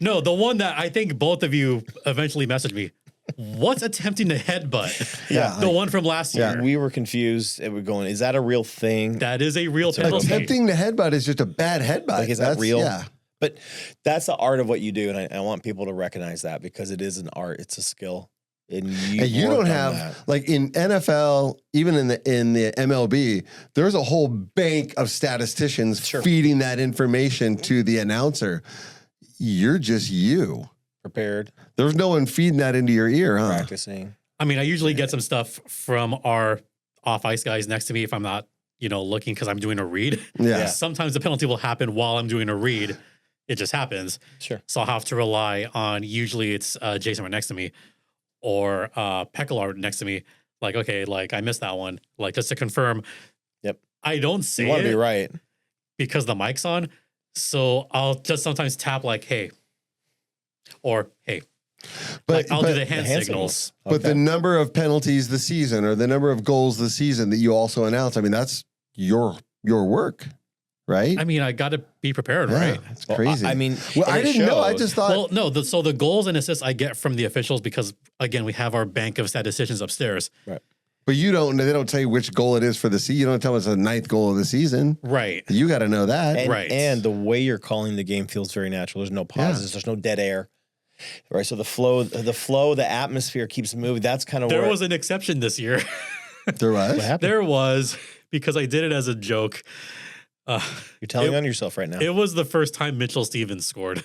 No, the one that I think both of you eventually messaged me. What's attempting to headbutt? Yeah. The one from last year. We were confused. And we're going, is that a real thing? That is a real penalty. Attempting to headbutt is just a bad headbutt. Is that real? Yeah. But that's the art of what you do. And I want people to recognize that because it is an art. It's a skill. And you don't have in NFL, even in the MLB, there's a whole bank of statisticians feeding that information to the announcer. You're just you. Prepared. There's no one feeding that into your ear, huh? Practicing. I mean, I usually get some stuff from our off ice guys next to me if I'm not, looking because I'm doing a read. Yeah. Sometimes the penalty will happen while I'm doing a read. It just happens. Sure. So I'll have to rely on, usually it's Jason right next to me or Peckler next to me. Like, okay, like I missed that one. Like just to confirm. Yep. I don't say You want to be it right. because the mic's on. So I'll just sometimes tap like, hey, or hey. But Like, I'll do the hand signals. But the number of penalties this season or the number of goals this season that you also announce, I mean, that's your work, right? I mean, I got to be prepared, right? That's crazy. I mean, well, I it didn't know. I shows. just thought. Well, no. So the goals and assists I get from the officials because, again, we have our bank of statisticians upstairs. Right. But you don't. They don't tell you which goal it is for the season. You don't tell them it's the 9th goal of the season. Right. You got to know that. And, Right. And the way you're calling the game feels very natural. There's no pauses. There's no dead air. Right. So the flow, the atmosphere keeps moving. That's kind of There where was an exception this year. There was. what happened. There was, because I did it as a joke. You're telling on yourself right now. It was the first time Mitchell Stevens scored.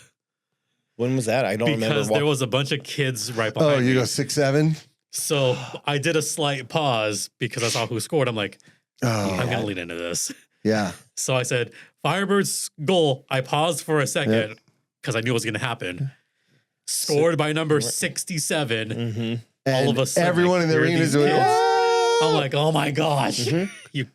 When was that? I don't remember. Because there was a bunch of kids right behind Oh, you me. go 6-7. So I did a slight pause because I saw who scored. I'm like, I'm Oh, going to lean into this. yeah. So I said, Firebirds goal. I paused for a second because I knew it was going to happen. Scored by number 67. Mm-hmm. And All of a sudden, everyone in the there are arena is these doing. kids. "Oh!" I'm like, oh my gosh. Mm-hmm. You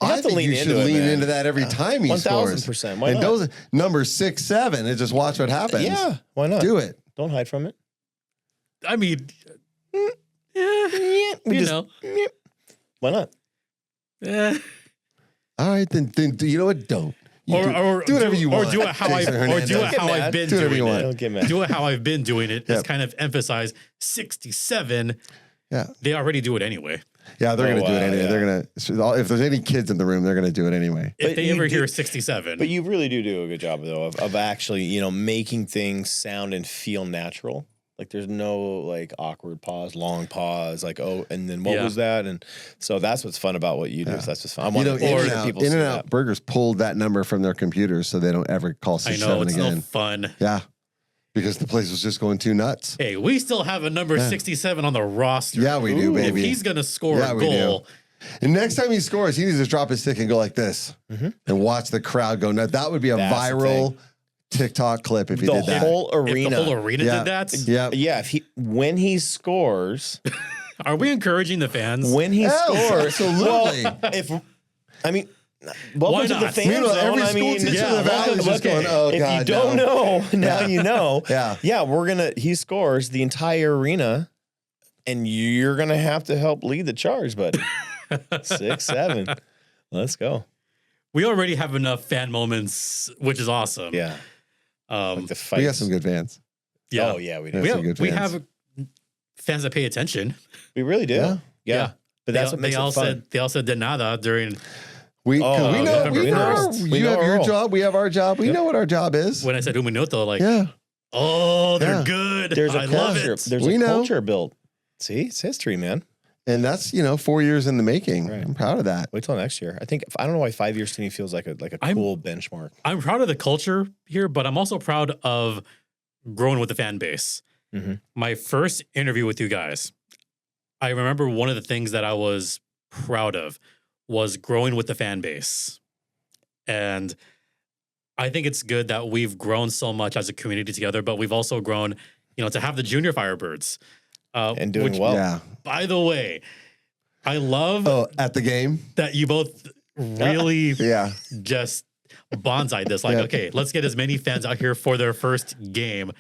I have to think lean you should into it, lean man. into that every time he scores. 1000%. Why And not? those number 6-7, and just watch what happens. Yeah. Why not? Do it. Don't hide from it. I mean, We you just- know. Why not? Eh. All right, then you know what? Don't. You Or do whatever you want. Or do it how Jason I've Hernandez. I've been Do whatever doing you want. it. Don't get mad. Do it how I've been doing it. Yep. Just kind of emphasize 67. Yeah. They already do it anyway. Yeah, they're Oh, going to do it wow, anyway. yeah. They're going to. If there's any kids in the room, they're going to do it anyway. If But they you ever do- hear 67. But you really do a good job though of actually, making things sound and feel natural. Like there's no like awkward pause, long pause, like, oh, and then what Yeah. was that? And so that's what's fun about what you do. Yeah. So that's what's fun. I want to people see In-N-Out that. Burgers pulled that number from their computers so they don't ever call I 6-7 know, it's again. no fun. Yeah. Because the place was just going too nuts. Hey, we still have a number 67 on the roster. Yeah, we do, If baby. he's going to score Yeah, a we do. goal, And next time he scores, he needs to drop his stick and go like this and watch the crowd go nuts. That would be a That's the viral TikTok clip if he The did that. whole if arena. the whole arena Yeah. did that, Yeah. Yeah, when he scores, are we encouraging the fans? when he Yes, scores, absolutely. Well, welcome Why to the not? fan Meanwhile, zone. every I school mean, teacher in the valley is just going, oh, if God, you don't no. know, now you know. Yeah. He scores the entire arena, and you're gonna have to help lead the charge, buddy. 6-7. Let's go. We already have enough fan moments, which is awesome. Yeah. Um, Like the fights. We got some good fans. yeah. Oh yeah, we do. Yeah. We some have, good we fans. have fans that pay attention. We really do. Yeah. Yeah. But that's what makes it fun. They all said de nada during We know, November we know, 1st. We you know have our your role. job. We have our job. We know what our job is. when I said un minuto, like, Yeah. oh, they're Yeah. good. There's a I love culture. it. There's We a know. culture built. See, it's history, man. And that's, 4 years in the making. Right. I'm proud of that. Wait till next year. I don't know why 5 years to me feels like a cool benchmark. I'm proud of the culture here, but I'm also proud of growing with the fan base. Mhm. My first interview with you guys, I remember one of the things that I was proud of was growing with the fan base. And I think it's good that we've grown so much as a community together, but we've also grown, to have the junior Firebirds. And doing which, well. Yeah. by the way, I love Oh, at the game? that you both really Yeah. just bonsai this. Like, Yeah. okay, let's get as many fans out here for their first game.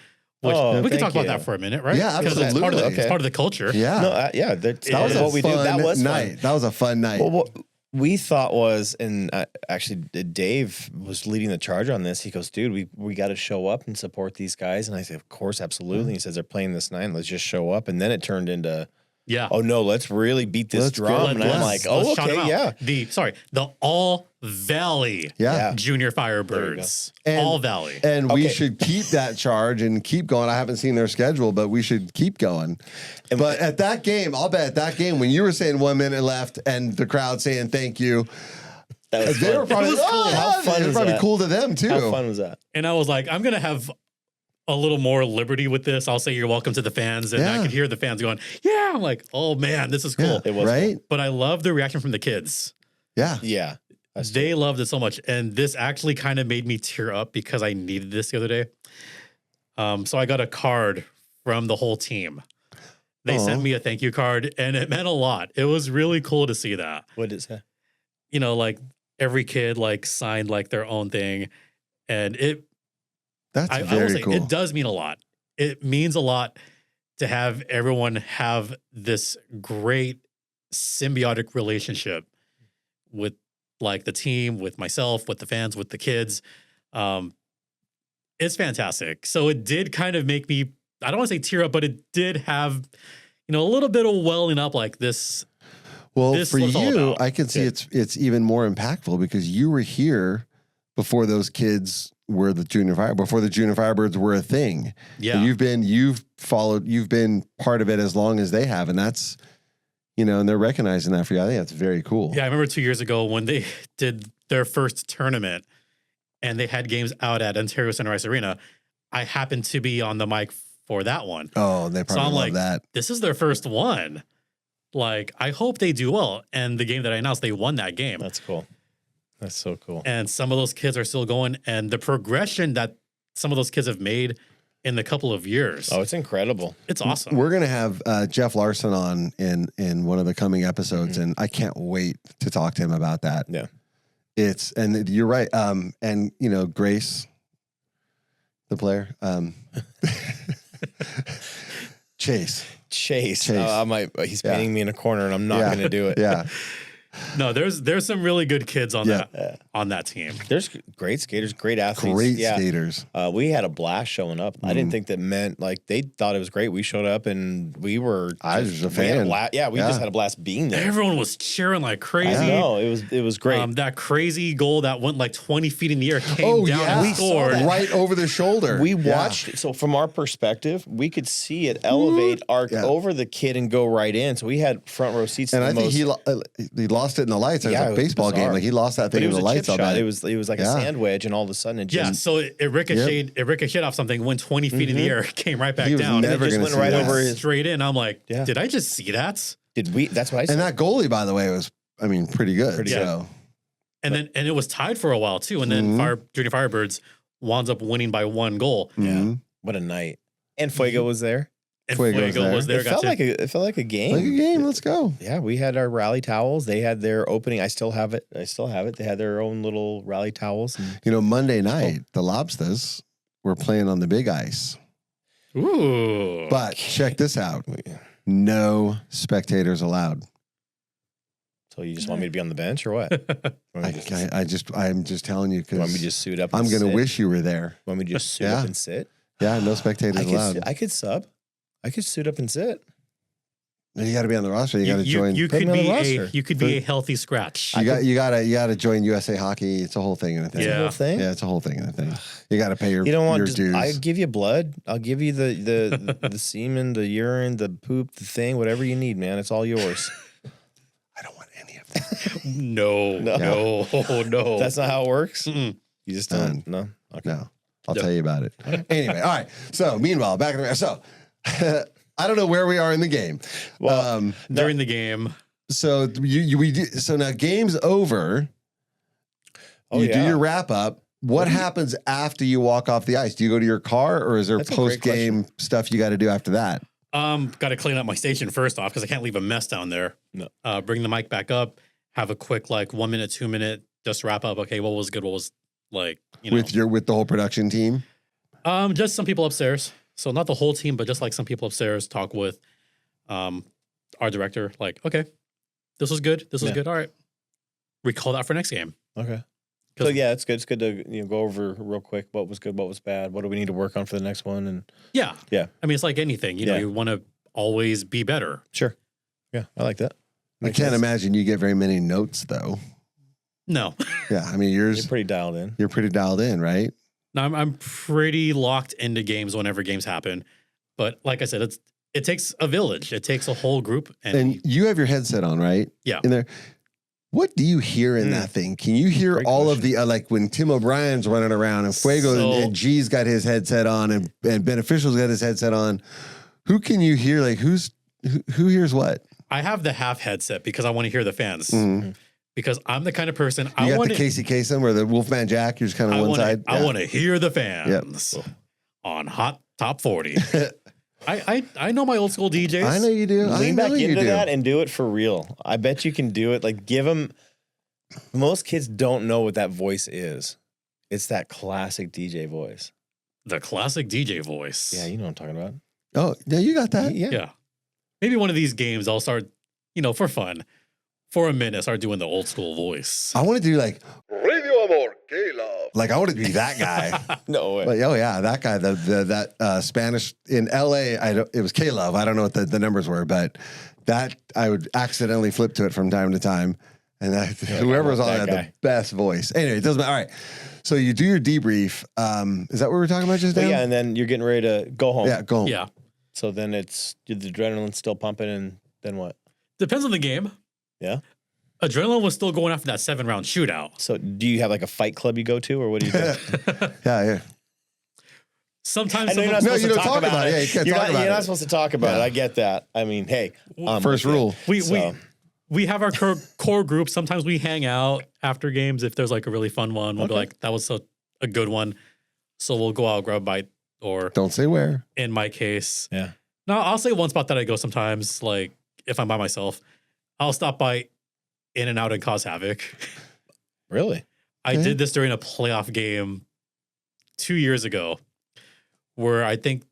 Which Oh, we can thank talk about you. that for a minute, right? Yeah, Because it's part of absolutely. it's part of the culture. Yeah. No, yeah, that that was what a we fun do. That was night. fun. That was a fun night. Well, what we thought was, and actually Dave was leading the charge on this. He goes, dude, we got to show up and support these guys. And I said, of course, absolutely. And he says, they're playing this night. Let's just show up. And then it turned into, Yeah. oh no, let's really beat this Let's go. drum. And I'm Let's- like, oh, shout 'em okay, out. yeah. The All Valley Yeah. Junior Firebirds. And- All Valley. And we Okay. should keep that charge and keep going. I haven't seen their schedule, but we should keep going. But at that game, I'll bet at that game, when you were saying 1 minute left and the crowd saying thank you, That was they fun. were probably, It was cool. How fun it was is probably that? cool to them too. How fun was that? And I was like, I'm going to have a little more liberty with this. I'll say you're welcome to the fans. And I Yeah. could hear the fans going, yeah. I'm like, oh man, this is cool. Yeah, It was right? But I love the reaction from the kids. Yeah. Yeah. They loved it so much. And this actually kind of made me tear up because I needed this the other day. So I got a card from the whole team They sent me a thank you card, and it meant a lot. It was really cool to see that. What did it say? You know, like every kid like signed like their own thing, and That's I will very say cool. it does mean a lot. It means a lot to have everyone have this great symbiotic relationship with like the team, with myself, with the fans, with the kids. It's fantastic. So it did kind of make me, I don't want to say tear up, but it did have, you know, a little bit of welling up like this. Well, this for was all you, about. I can see it's even more impactful because you were here before those kids were the before the junior Firebirds were a thing. Yeah. And you've been part of it as long as they have. And that's, you know, and they're recognizing that for you. I think that's very cool. Yeah, I remember 2 years ago when they did their first tournament and they had games out at Ontario Center Ice Arena. I happened to be on the mic for that one. Oh, they probably I'm love like, that. This is their first one. Like, I hope they do well. And the game that I announced, they won that game. That's cool. That's so cool. And some of those kids are still going. And the progression that some of those kids have made in the couple of years. Oh, it's incredible. It's awesome. We're going to have Jeff Larson on in one of the coming episodes, and I can't wait to talk to him about that. Yeah. And you're right. And, you know, Grace, the player, Chase. He's painting me in a corner, and I'm not going to do it. Yeah. No, there's some really good kids on that team. There's great skaters, great athletes. Great skaters. We had a blast showing up. I didn't think that meant like they thought it was great. We showed up and we were. I was a we had fan. we just had a blast being there. Everyone was cheering like crazy. I know it was great. That crazy goal that went like 20 feet in the air came down and we scored. saw that. Right over the shoulder. We watched it. So from our perspective, we could see it elevate, arc over the kid and go right in. So we had front row seats. And I think he lost it in the lights. It was a baseball game. Like he lost that thing in the lights. It was like a sand wedge, and all of a sudden it just so it ricocheted. It ricocheted off something, went 20 feet in the air, came right back He was down, never and it gonna just see went right that. over his straight in. I'm like, did I just see that? Did we? That's what I said. And that goalie, by the way, was pretty good. Pretty so. And then it was tied for a while too. And then Junior Firebirds winds up winning by 1 goal. Yeah, what a night! And Fuego was there. And Fuego was there. It felt like a game. Like a game. Let's go. Yeah, we had our rally towels. They had their opening. I still have it. They had their own little rally towels. You know, Monday night, the Lobsters were playing on the big ice. Ooh. But check this out. No spectators allowed. So you just want me to be on the bench or what? I'm just telling you Want me to because just suit up? I'm and going to sit? wish you were there. Want me to just suit up and sit? Yeah, no spectators allowed. I could sub. I could suit up and sit. You got to be on the roster. You got to join. You Put could me on the be roster. you could be a healthy scratch. You got to join USA Hockey. It's a whole thing and a thing. Yeah. The whole thing. Yeah, it's a whole thing and a thing. You got to pay your You don't want your just, dues. I give you blood. I'll give you the semen, the urine, the poop, the thing, whatever you need, man. It's all yours. I don't want any of that. No. That's not how it works. Mm-mm. You just don't. No. Okay. No, I'll tell you about it. Anyway, all right. So meanwhile, back in the so I don't know where we are in the game. Well, During the game. So so now game's over. You do your wrap up. What happens after you walk off the ice? Do you go to your car, or is there That's a great post game stuff you got to do after that? Got to clean up my station first off because I can't leave a mess down there. No. Bring the mic back up. Have a quick 1 minute, 2 minute, just wrap up. Okay, what was good? What was With the whole production team? Just some people upstairs. So not the whole team, but just some people upstairs. Talk with our director. Okay, this was good. This was good. All right, recall that for next game. Okay. So yeah, it's good. It's good to go over real quick what was good, what was bad, what do we need to work on for the next one, and yeah. I mean, it's like anything. You know, Yeah. you want to always be better. sure. Yeah, I like that. I can't imagine you get very many notes though. No, Yeah, I mean You're pretty dialed in. you're pretty dialed in, right? no, I'm pretty locked into games whenever games happen. But like I said, it takes a village. It takes a whole group. And you have your headset on, right? Yeah. In there. What do you hear in that thing? Can you hear Great all of question. the like when Tim O'Brien's running around and Fuego and G's got his headset on and Beneficial's got his headset on? Who can you hear? Like who hears what? I have the half headset because I want to hear the fans. Mhm. Because I'm the kind of person You I got want the Casey Kasem or the Wolfman Jack. You're just kind of one side. I want to hear the fans on Hot Top 40. I know my old school DJs. I know you do. Lean I back know you into do. that and do it for real. I bet you can do it. Like, give them. Most kids don't know what that voice is. It's that classic DJ voice. The classic DJ voice. Yeah, you know what I'm talking about. Oh, yeah, you got that. Yeah. Maybe one of these games I'll start, for fun, for a minute, start doing the old school voice. I want to do like Radio Amor, K-Love. Like I want to be that guy. No way. But, oh yeah, that guy. That Spanish in L.A. It was K-Love. I don't know what the numbers were, but that I would accidentally flip to it from time to time, and whoever was on had the best voice. Anyway, it doesn't matter. All right, so you do your debrief. Is that what we were talking about just now? Yeah, and then you're getting ready to go home. Yeah, go home. Yeah. So then the adrenaline's still pumping, and then what? Depends on the game. Yeah. Adrenaline was still going after that 7-round shootout. So do you have like a fight club you go to, or what do you do? Yeah. Sometimes I know you're not No, supposed you to don't talk about it. Yeah, you can't You're talk not, about you're it. not supposed to talk about it. I get that. I mean, hey, First rule. We have our core group. Sometimes we hang out after games if there's like a really fun one. We'll be like, that was a good one. So we'll go out, grab a bite, or Don't say where. in my case. Yeah. No, I'll say one spot that I go sometimes, like if I'm by myself, I'll stop by In and Out and Cause Havoc. Really? I did this during a playoff game 2 years ago where I think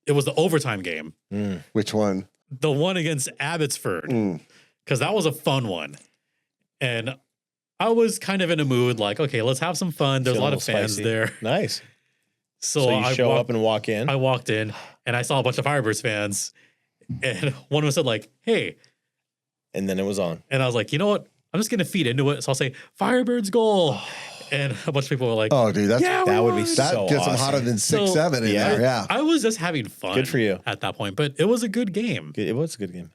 it was the overtime game. Which one? The one against Abbotsford. Because that was a fun one. And I was kind of in a mood like, okay, let's have some fun. There's a lot of fans there. Nice. So you I show up and walk in. I walked in and I saw a bunch of Firebirds fans. And one of them said like, hey. And then it was on. And I was like, you know what? I'm just going to feed into it. So I'll say, Firebirds goal. And a bunch of people were like, oh, dude, that would be that so gets them awesome. hotter than 6-7 in Yeah. there. Yeah. I was just having fun. Good for you. At that point. But it was a good game. It was a good game.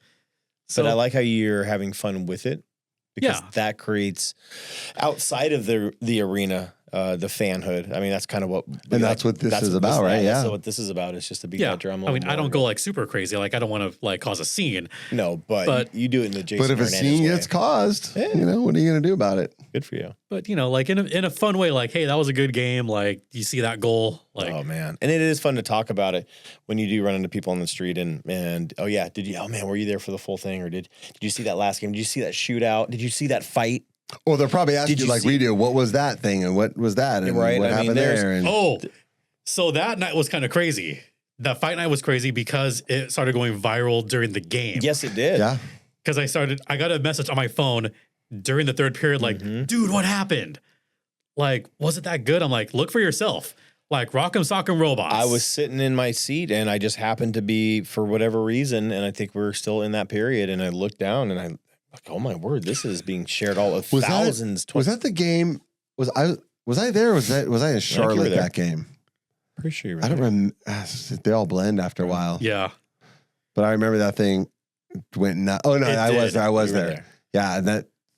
So But I like how you're having fun with it, because that creates, outside of the arena, the fanhood. I mean, that's kind of what, And that's what this is about, right? That's Yeah. what this is about. It's just to beat yeah. that drum. I mean, I don't go like super crazy. Like I don't want to like cause a scene. No, but you do it in the Jason But if a Hernandez scene way. gets caused, what are you going to do about it? Good for you. But like in a fun way, like, hey, that was a good game. Like you see that goal. Like, Oh man. And it is fun to talk about it when you do run into people on the street and oh yeah, were you there for the full thing, or did you see that last game? Did you see that shootout? Did you see that fight? Well, they'll probably ask Did you you like see- we do. What was that thing, and what was that, and Right, what I mean, happened there's- there? And so that night was kind of crazy. That fight night was crazy because it started going viral during the game. Yes, it did. yeah, Because I got a message on my phone during the third period, like, dude, what happened? Like, was it that good? I'm like, look for yourself. Like, Rock'em Sock'em Robots. I was sitting in my seat and I just happened to be, for whatever reason, and I think we're still in that period, and I looked down and I like, oh my word, this is being shared all of thousands. Was that the game? Was I there? Or was I in Charlotte there. that game? Pretty sure you're right. I don't remember. They all blend after a while. Yeah. But I remember that thing went nuts. Oh no, It I was did. there. I was You were there. there. Yeah, and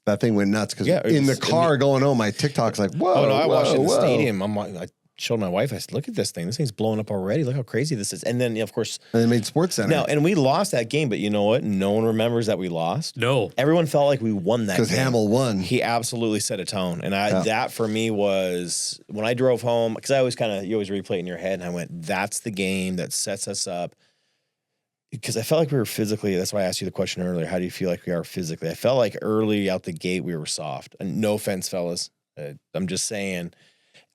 that thing went nuts because Yeah, it in the was- car going home, my TikTok's like, whoa. Oh no, I watched it in the whoa. stadium. I showed my wife. I said, "Look at this thing. This thing's blowing up already. Look how crazy this is." And then, of course, And they made Sports Center. now and we lost that game. But you know what? No one remembers that we lost. No. Everyone felt like we won that because game. Hamill won. He absolutely set a tone, and that for me was when I drove home, because I always you always replay it in your head, and I went, "That's the game that sets us up." Because I felt like we were physically. That's why I asked you the question earlier. How do you feel like we are physically? I felt like early out the gate we were soft. And no offense, fellas. I'm just saying.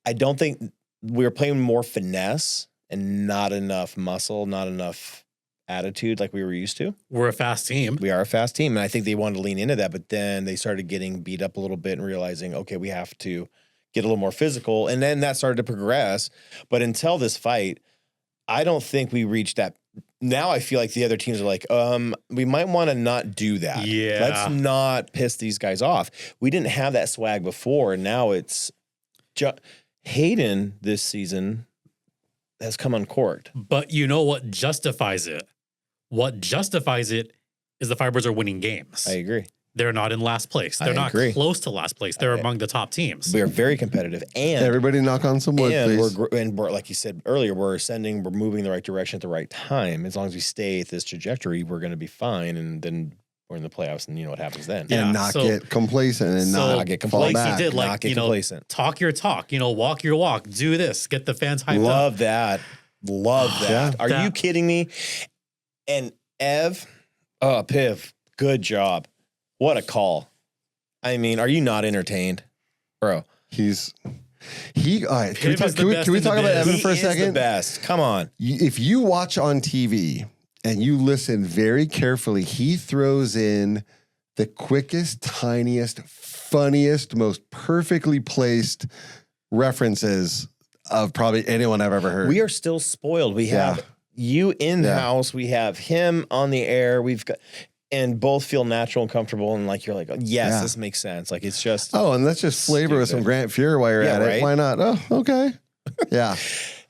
I don't think we were playing more finesse and not enough muscle, not enough attitude like we were used to. We're a fast team. We are a fast team, and I think they wanted to lean into that, but then they started getting beat up a little bit and realizing, okay, we have to get a little more physical, and then that started to progress. But until this fight, I don't think we reached that. Now I feel like the other teams are like, we might want to not do that. Yeah. Let's not piss these guys off. We didn't have that swag before, and now it's Hayden this season has come uncorked. But you know what justifies it? What justifies it is the Firebirds are winning games. I agree. They're not in last place. They're I not agree. close to last place. They're among the top teams. We are very competitive, and Everybody knock on some wood, please. we're like you said earlier, we're moving in the right direction at the right time. As long as we stay at this trajectory, we're going to be fine, and then we're in the playoffs, and you know what happens then. Yeah. And not so- get complacent and so not get fall complacent. back. Like he did, Not like, get you know, complacent. talk your talk, walk your walk, do this, get the fans hyped up. Love that. Love that. Yeah. Are you kidding me? And Piv, good job. What a call. I mean, are you not entertained, bro? All right, can we Piv is talk, the can best we in the talk about biz. Evan He for a is the second? best. Come on. If you watch on TV and you listen very carefully, he throws in the quickest, tiniest, funniest, most perfectly placed references of probably anyone I've ever heard. We are still spoiled. We Yeah. have you in the house. We have him on the air. We've got, and both feel natural and comfortable. And like, you're like, oh, yes, Yeah. this makes sense. Like, it's just, Oh, and let's just flavor with some Stupid. Grant Fuhrer while you're Yeah, at it. right? Why not? Oh, okay. Yeah.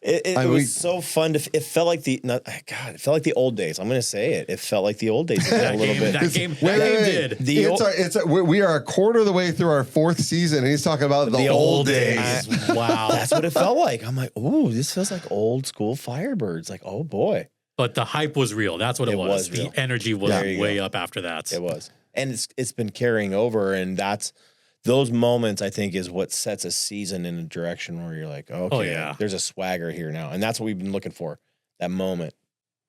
it was so fun to, it felt like it felt like the old days. I'm going to say it. It felt like the old days a That little game, bit. that game Wait. did. We are a quarter of the way through our fourth season, and he's talking about the old days. Wow. That's what it felt like. I'm like, oh, this feels like old school Firebirds. Like, oh boy. But the hype was real. That's what it, It was. was real. The energy was There you way go. up after that. It was. And it's been carrying over, and those moments, I think, is what sets a season in a direction where you're like, okay, yeah. there's a swagger here now. And that's what we've been looking for, that moment.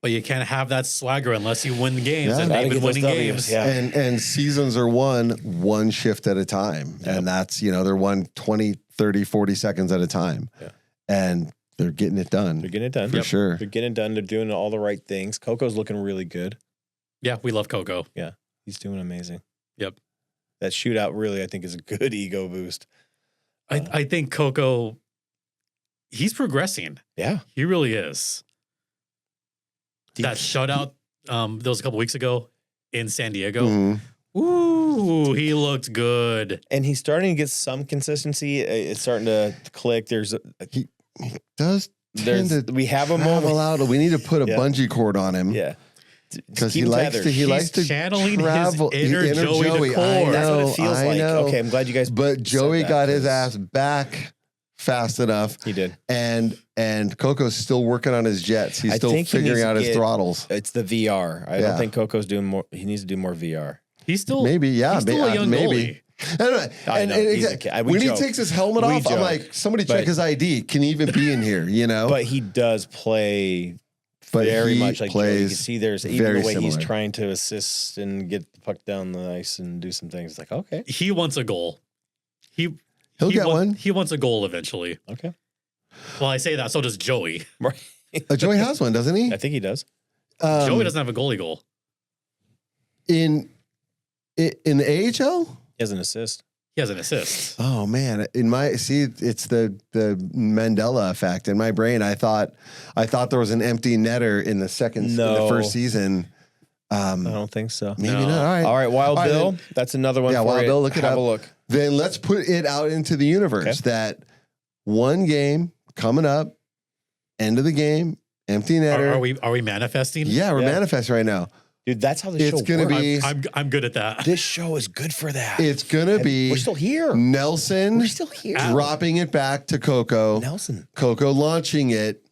But you can't have that swagger unless you win games. Yeah. And Gotta they've been get those winning Ws, games. yeah. And seasons are won one shift at a time. Yep. And that's, they're won 20, 30, 40 seconds at a time. Yeah. And they're getting it done. They're getting it done. For sure. They're getting it done. They're doing all the right things. Coco's looking really good. Yeah, we love Coco. He's doing amazing. Yep. That shootout really, I think, is a good ego boost. I think Coco, he's progressing. Yeah. He really is. That shutout that was a couple weeks ago in San Diego. Mhm. Ooh, he looked good. And he's starting to get some consistency. It's starting to click. Does tend to We have a travel moment. out. We need to put a Yeah. bungee cord on him. Yeah. Because Keep he likes tethered. to. He He's likes to channeling his travel. inner Joey I Decor. That's what know, it feels I like. know. Okay, I'm glad you guys. But Joey said that, got his 'cause ass back fast enough, He did. and Coco's still working on his jets. He's I still think he needs figuring to out his get- throttles. It's the VR. I Yeah. don't think Coco's doing more. He needs to do more VR. He's still Maybe, yeah, He's still a young maybe. goalie. Anyway, I and, know, and he's a exact- kid. We when he joke. takes his helmet We off, I'm joke. like, somebody But- check his ID. Can he even be in here? But he does play But very he much like Joey. You can plays see there's even very the way he's similar. trying to assist and get the puck down the ice and do some things. It's like, okay, He wants a goal. He'll he get one. He wants a goal eventually. okay. Well, I say that, so does Joey. Right. Joey has one, doesn't he? I think he does. Joey doesn't have a goalie goal. in the AHL. He has an assist. He has an assist. Oh man, it's the Mandela effect. In my brain, I thought there was an empty netter in the No. first season. I don't think so. Maybe No. not. All right. All right, Wild All right, Bill. then. That's another one. Yeah, for Wild you. Bill, look it Have up. a look. Then let's put it out into the universe Okay. that one game coming up, end of the game, empty netter. Are we manifesting? Yeah, we're Yeah. manifesting right now. Dude, that's how the It's show gonna works. be- I'm good at that. This show is good for that. It's gonna be We're still here. Nelson We're still here. dropping it back to Coco. Nelson. Coco launching it.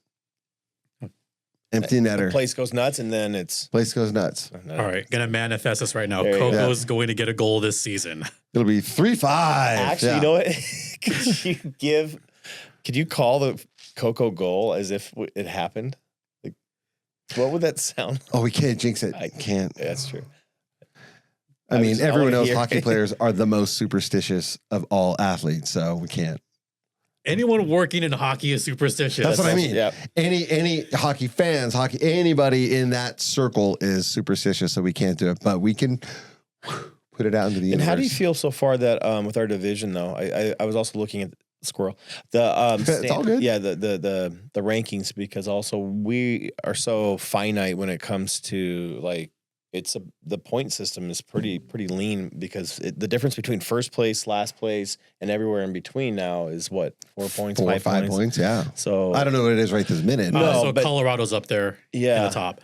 Empty netter. The place goes nuts, and then it's Place goes nuts. All right, gonna manifest this right now. There you go. Coco's going to get a goal this season. It'll be 3-5. Actually, Yeah. you know what? Could you call the Coco goal as if it happened? Like, what would that sound? Oh, we can't jinx it. I- Can't. Yeah, that's true. I mean, everyone knows hear- hockey players are the most superstitious of all athletes, so we can't. Anyone working in hockey is superstitious. That's what I mean. Yeah. Any hockey fans, anybody in that circle is superstitious, so we can't do it. But we can put it out into the And universe. how do you feel so far that with our division though? I was also looking at the squirrel. The It's all good. Yeah, the rankings, because also we are so finite when it comes to like the point system is pretty lean, because the difference between first place, last place, and everywhere in between now is what, 4 points, 4 or 5 points? Yeah. So I don't know what it is right this minute. No, So but- Colorado's up there in Yeah. the top.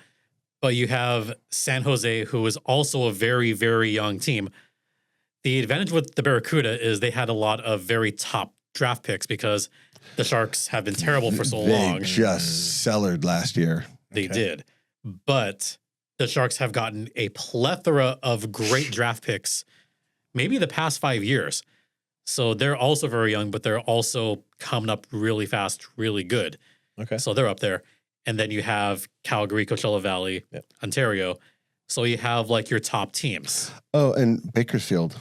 But you have San Jose, who is also a very, very young team. The advantage with the Barracuda is they had a lot of very top draft picks because the Sharks have been terrible for so They long. just cellared last year. They Okay. did. But the Sharks have gotten a plethora of great draft picks, maybe the past 5 years. So they're also very young, but they're also coming up really fast, really good. okay. So they're up there. and then you have Calgary, Coachella Valley, Ontario. So you have like your top teams. Oh, and Bakersfield.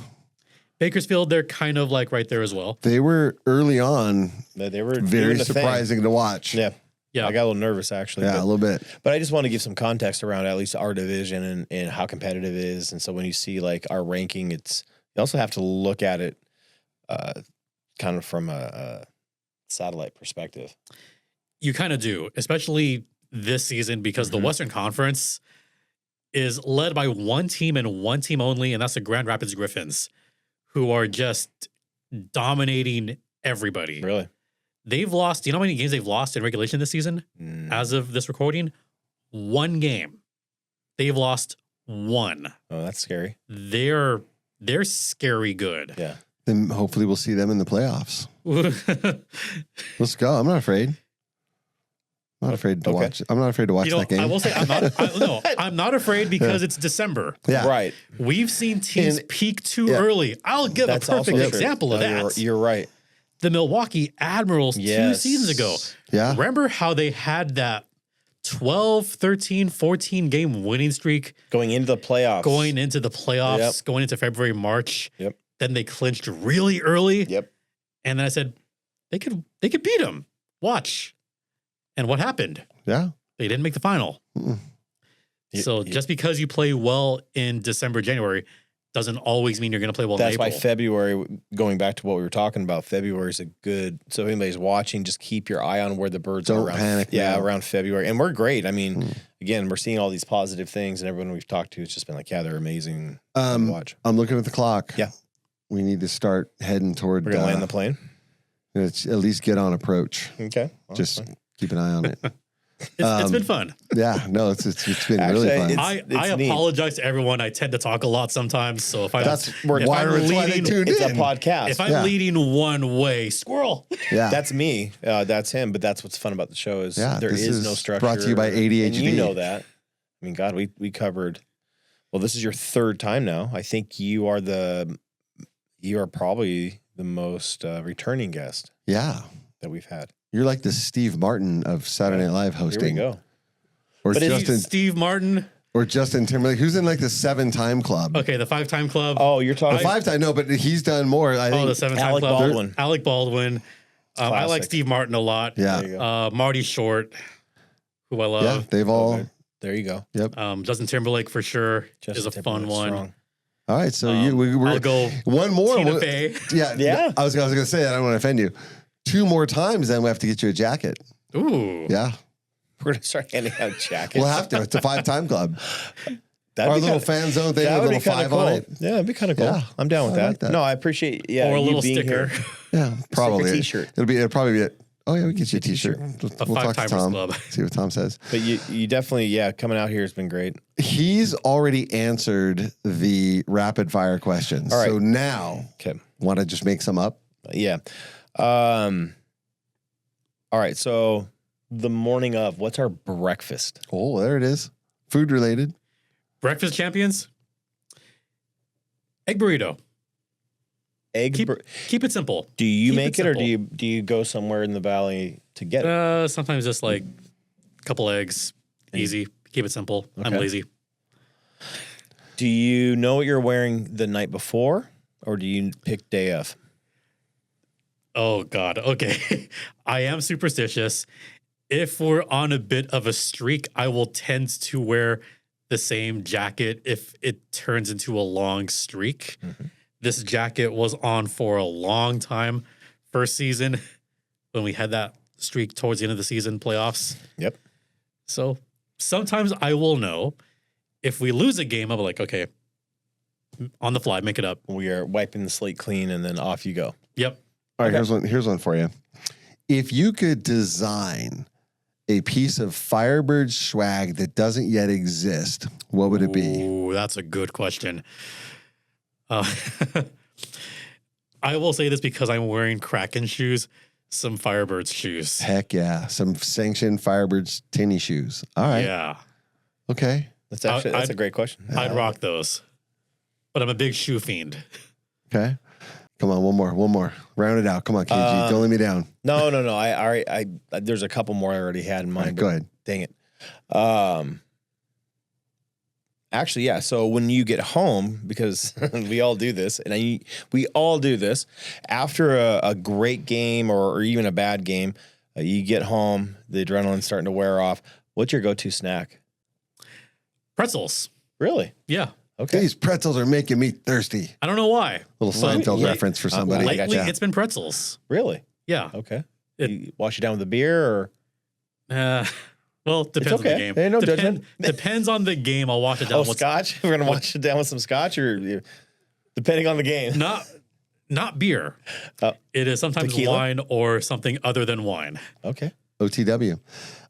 Bakersfield, they're kind of like right there as well. They were early on. They were very doing the surprising to watch. thing. Yeah. I got a little nervous actually. Yeah, a little bit. But I just want to give some context around at least our division and how competitive it is. And so when you see like our ranking, you also have to look at it kind of from a satellite perspective. You kind of do, especially this season, because the Western Conference is led by one team and one team only, and that's the Grand Rapids Griffins, who are just dominating everybody. Really? They've lost, do you know how many games they've lost in regulation this season? As of this recording? 1 game. They've lost 1. Oh, that's scary. They're scary good. Yeah. Then hopefully we'll see them in the playoffs. Let's go. I'm not afraid. I'm not afraid to watch. I'm not afraid to watch that game. I will say I'm not afraid because it's December. Yeah. Right. We've seen teams peak too yeah. early. I'll give That's a perfect also true. example of that. You're right. The Milwaukee Admirals 2 seasons ago. Yeah. Remember how they had that 12, 13, 14 game winning streak Going into the playoffs. going into the playoffs, going into February, March. Yep. Then they clinched really early. Yep. And then I said, they could beat them. Watch. And what happened? Yeah. They didn't make the final. So just because you play well in December, January doesn't always mean you're going to play well in That's April. why February, going back to what we were talking about, February is a good, so if anybody's watching, just keep your eye on where the birds Don't are around. panic Yeah, now. around February. And we're great. I mean, again, we're seeing all these positive things, and everyone we've talked to, it's just been like, yeah, they're amazing to watch. I'm looking at the clock. Yeah. We need to start heading toward. We're going to land the plane. Let's at least get on approach. Okay. Well, Just fine. keep an eye on it. It's been fun. Yeah. No, it's been Actually, really fun. I neat. apologize to everyone. I tend to talk a lot sometimes. So if That's if why I'm they leading, tuned It's in. a podcast. if I'm leading one way, squirrel. Yeah. That's me. That's him. But that's what's fun about the show is Yeah, there this is is no structure. brought to you by ADHD. And you know that. I mean, God, we covered. Well, this is your 3rd time now. I think you are probably the most returning guest Yeah. that we've had. You're like the Steve Martin of Saturday Night Live hosting. Here we go. Or But it's- Steve Martin. Or Justin Timberlake, who's in like the 7-time club. Okay, the 5-time club. Oh, you're talking. The 5-time, no, but he's done more. I think. the 7-time Alec club. Baldwin. Alec Baldwin. I like Classic. Steve Martin a lot. Yeah. There you go. Marty Short, who I Yeah. love. They've all. Okay. There you go. Justin Timberlake for sure is a Justin fun Timberlake's one. strong. All right. So we're I'll go one more. Tina Fey. Yeah. Yeah. I was going to say that. I don't want to offend you. 2 more times, then we have to get you a jacket. Ooh. Yeah. We're gonna start handing out jackets. We'll have to. It's a 5-time club. That'd Our be little kinda- fan zone thing That with a would be little kind 5 of cool. on it. Yeah, it'd be kind of cool. Yeah. I'm down with I that. like that. No, I appreciate Or a you little being sticker. here. Yeah. Probably. t-shirt. It'll probably be it. Oh, yeah. We get you a t-shirt. We'll talk to 5-timers Tom. club. See what Tom says. But you definitely, coming out here has been great. He's already answered the rapid fire questions. All right. So now, Okay. want to just make some up? Yeah. All right. So the morning of, what's our breakfast? Oh, there it is. Food related. Breakfast champions. Egg burrito. Keep it simple. Do you keep make it it, or simple. do you go somewhere in the valley to get it? Sometimes just like a couple eggs. Easy. Keep it simple. I'm Okay. lazy. Do you know what you're wearing the night before, or do you pick day of? Oh, God. Okay. I am superstitious. If we're on a bit of a streak, I will tend to wear the same jacket if it turns into a long streak. Mm-hmm. This jacket was on for a long time. First season, when we had that streak towards the end of the season playoffs. Yep. So sometimes I will know. If we lose a game, I'll be like, okay, on the fly, make it up. We are wiping the slate clean, and then off you go. Yep. All right, Okay. here's one for you. If you could design a piece of Firebirds swag that doesn't yet exist, what would it be? Ooh, that's a good question. I will say this because I'm wearing Kraken shoes, some Firebirds shoes. Heck yeah. Some sanctioned Firebirds tinny shoes. All right. Yeah. Okay. That's a great question. I'd rock those. But I'm a big shoe fiend. Okay. Come on, one more. Round it out. Come on, KG. Don't let me down. No. I there's a couple more I already had in mind. Right, go ahead. Dang it. Actually, yeah. So when you get home, because we all do this, and we all do this, after a great game or even a bad game, you get home, the adrenaline's starting to wear off. What's your go-to snack? Pretzels. Really? Yeah. Okay. These pretzels are making me thirsty. I don't know why. Little Seinfeld reference for somebody. Lately, gotcha. it's been pretzels. Really? Yeah. Okay. It- You wash it down with a beer or? Well, depends on the okay. game. Hey, no judgment. Depends on the game. I'll wash it down with Scotch? We're going to wash it down with some scotch or depending on the game? not beer. It is sometimes Tequila? wine or something other than wine. Okay. OTW.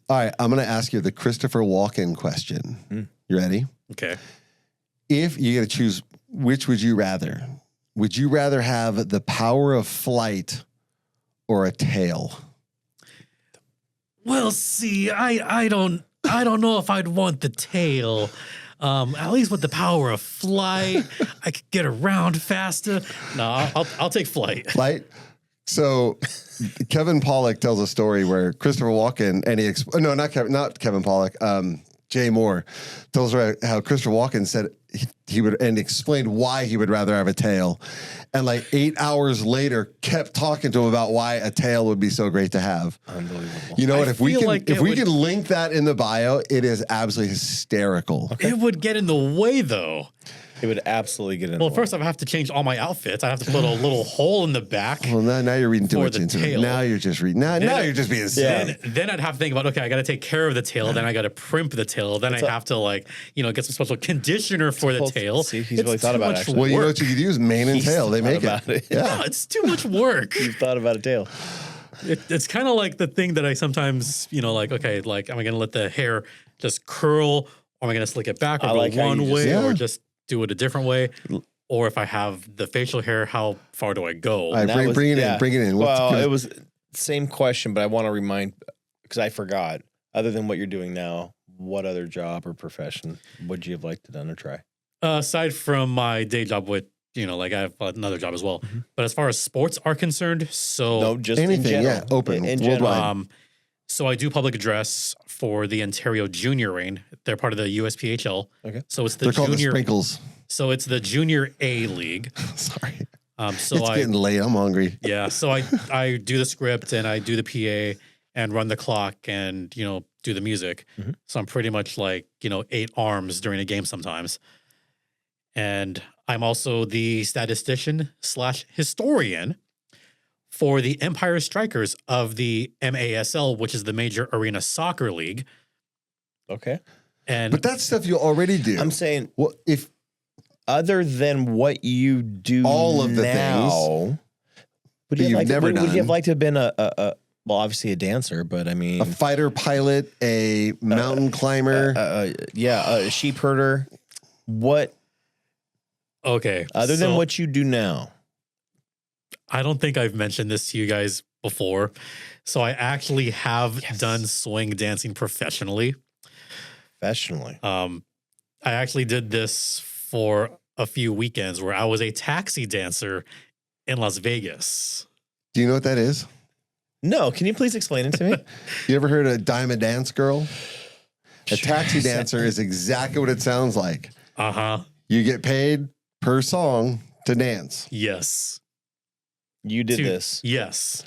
All right, I'm going to ask you the Christopher Walken question. You ready? Okay. If you got to choose, which would you rather? Would you rather have the power of flight or a tail? Well, see, I don't know if I'd want the tail. At least with the power of flight, I could get around faster. No, I'll take flight. Flight? So Kevin Pollak tells a story where Christopher Walken, and not Kevin Pollak, Jay Moore tells her how Christopher Walken said he would, and explained why he would rather have a tail. And like 8 hours later, kept talking to him about why a tail would be so great to have. Unbelievable. You know what? If we feel can, like if it we would- can link that in the bio, it is absolutely hysterical. It would get in the way, though. It would absolutely get in. Well, first I have to change all my outfits. I have to put a little hole in the back. Well, now you're reading too For much the into it. tail. Now you're just reading. Now you're just being silly. Then I'd have to think about, okay, I got to take care of the tail. Then I got to primp the tail. Then I have to get some special conditioner for the tail. See, he's It's really thought too about it, much actually. Well, you know work. what you could use? Mane and He's tail. They thought make about it. Yeah. No, it's too much work. You've thought about a tail. It's kind of like the thing that I sometimes, okay, like, am I going to let the hair just curl, or am I going to slick it back, or I go like how one you just- way, Yeah. or just do it a different way? Or if I have the facial hair, how far do I go? All right, That bring it yeah. in. Bring it in. Well, it was same question, but I want to remind because I forgot. Other than what you're doing now, what other job or profession would you have liked to done or try? Aside from my day job with, I have another job as well. But as far as sports are concerned, so No, just in anything. general. Yeah, open In worldwide. general. so I do public address for the Ontario Junior Reign. They're part of the USPHL. Okay. So it's the They're called the junior. sprinkles. So it's the Junior A League. Sorry. So It's getting late. I'm hungry. Yeah, so I do the script and I do the PA and run the clock and do the music. Mhm. So I'm pretty much like 8 arms during a game sometimes. And I'm also the statistician / historian for the Empire Strikers of the MASL, which is the Major Arena Soccer League. Okay. And But that's stuff you already do. I'm saying well, if other than what you do All of the now, would that you you've have liked never would you have done. liked to have been well, obviously a dancer, but I mean a fighter pilot, a mountain climber, a sheep herder. What okay, other than so what you do now? I don't think I've mentioned this to you guys before. So I actually have done swing dancing professionally. Professionally. I actually did this for a few weekends where I was a taxi dancer in Las Vegas. do you know what that is? No, can you please explain it to me? You ever heard of Diamond Dance Girl? A taxi dancer is exactly what it sounds like. Uh-huh. You get paid per song to dance. Yes. You did this. Yes.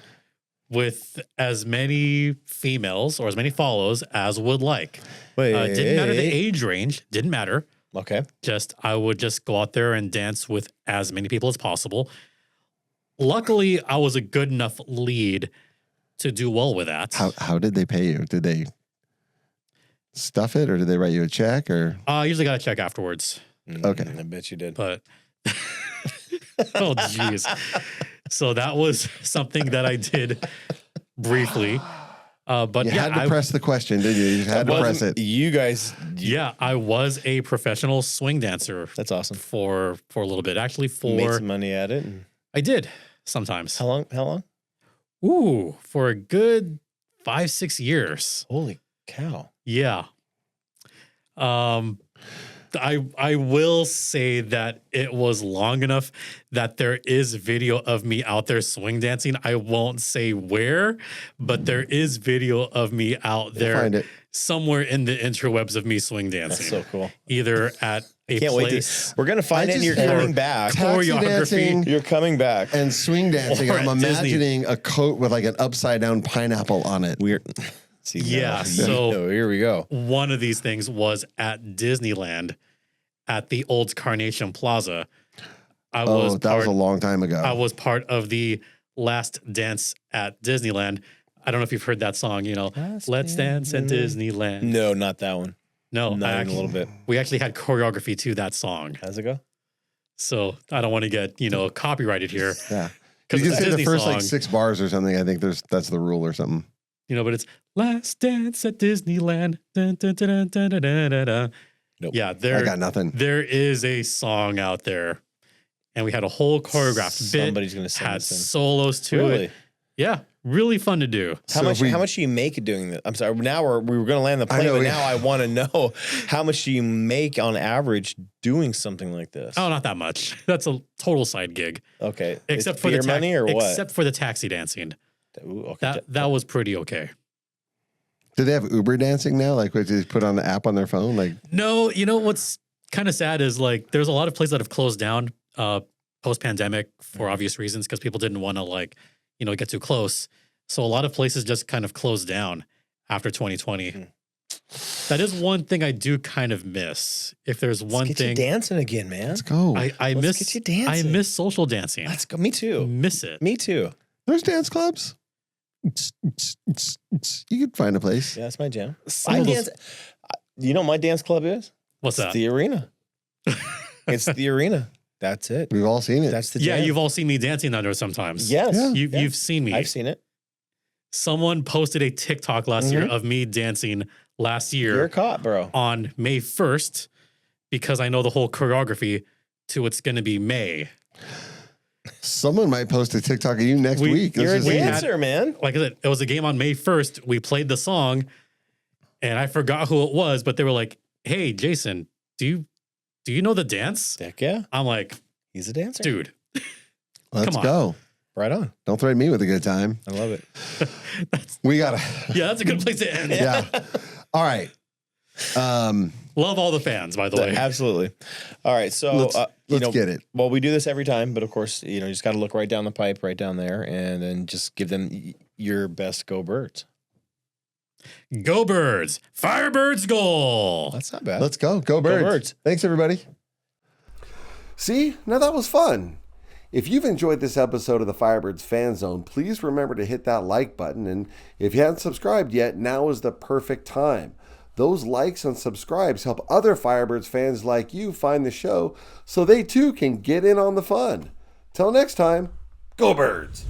With as many females or as many follows as would like. Wait, Didn't matter the age range. Didn't matter. Okay. I would just go out there and dance with as many people as possible. Luckily, I was a good enough lead to do well with that. How did they pay you? Did they stuff it or did they write you a check or? I usually got a check afterwards, Okay. I bet you did. but oh jeez. So that was something that I did briefly. But You yeah, had to press the question, didn't you? You had to press it. You guys. yeah, I was a professional swing dancer That's awesome. for a little bit. Actually, Made some money at it. I did sometimes. How long? How long? Ooh, for a good 5-6 years. Holy cow. Yeah. I will say that it was long enough that there is video of me out there swing dancing. I won't say where, but there is video of me out there find it. somewhere in the interwebs of me swing dancing. That's so cool. Either at a Can't wait place. to. We're gonna find I it, and just you're heard coming back. taxi Choreography. dancing You're coming back. and swing dancing. Or I'm at Disney. imagining a coat with like an upside down pineapple on it. We're. See, Yeah, now, so- here we go. One of these things was at Disneyland at the old Carnation Plaza. That was a long time ago. I was part of the last dance at Disneyland. I don't know if you've heard that song, Let's Dance at Disneyland. No, not that one. No, Not even a little bit. we actually had choreography to that song. How's it go? So I don't want to get, copyrighted here. Yeah. You Because can it's a say the Disney first song, like 6 bars or something. I think that's the rule or something. but it's Last Dance at Disneyland. Dun, dun, dun, dun, dun, dun, dun, dun. Nope. Yeah, I got nothing. there is a song out there. And we had a whole choreographed bit. Somebody's gonna send had us in. solos to Really? it. Yeah, really fun to do. How So much? if we- How much do you make doing this? I'm sorry. Now we were going to land the I plane, know, but we- now I want to know how much do you make on average doing something like this? Oh, not that much. That's a total side gig. Okay. Except It's for beer the money or what? Except for the taxi dancing. Ooh, okay. That was pretty okay. Do they have Uber dancing now? Like, what, they put on the app on their phone? Like, No, what's kind of sad is like there's a lot of places that have closed down post pandemic for obvious reasons because people didn't want to get too close. So a lot of places just kind of closed down after 2020. That is one thing I do kind of miss. If there's one Let's get thing you dancing again, man. let's go. I Let's miss, get you dancing. I miss social dancing. Let's go. Me too. Miss it. Me too. There's dance clubs. You could find a place. Yeah, that's my jam. Some I of those- dance. You know what my dance club is? What's It's that? the arena. It's the arena. That's it. We've all seen it. That's the Yeah, jam. you've all seen me dancing under sometimes. Yes. Yeah. You, You've seen me. I've seen it. Someone posted a TikTok last year of me dancing last year You're caught, bro. on May 1st because I know the whole choreography to it's going to be May. Someone might post a TikTok of you next We- week. This You're a is- we had- dancer, man. Like I said, it was a game on May 1st. We played the song and I forgot who it was, but they were like, "Hey, Jason, do you know the dance?" Heck yeah. I'm like, He's a dancer. "Dude, Let's come on. go. Right on. Don't threaten me with a good time. I love it. We gotta. yeah, that's a good place to end." Yeah. All right. Love all the fans, by the way. Absolutely. All right. So Let's get it. Well, we do this every time, but of course, you just got to look right down the pipe, right down there, and then just give them your best go birds. Go Birds! Firebirds goal! That's not bad. Let's go. Go birds. Birds. Thanks, everybody. See, now that was fun. If you've enjoyed this episode of the Firebirds Fan Zone, please remember to hit that like button. And if you haven't subscribed yet, now is the perfect time. Those likes and subscribes help other Firebirds fans like you find the show so they too can get in on the fun. Till next time, go Birds!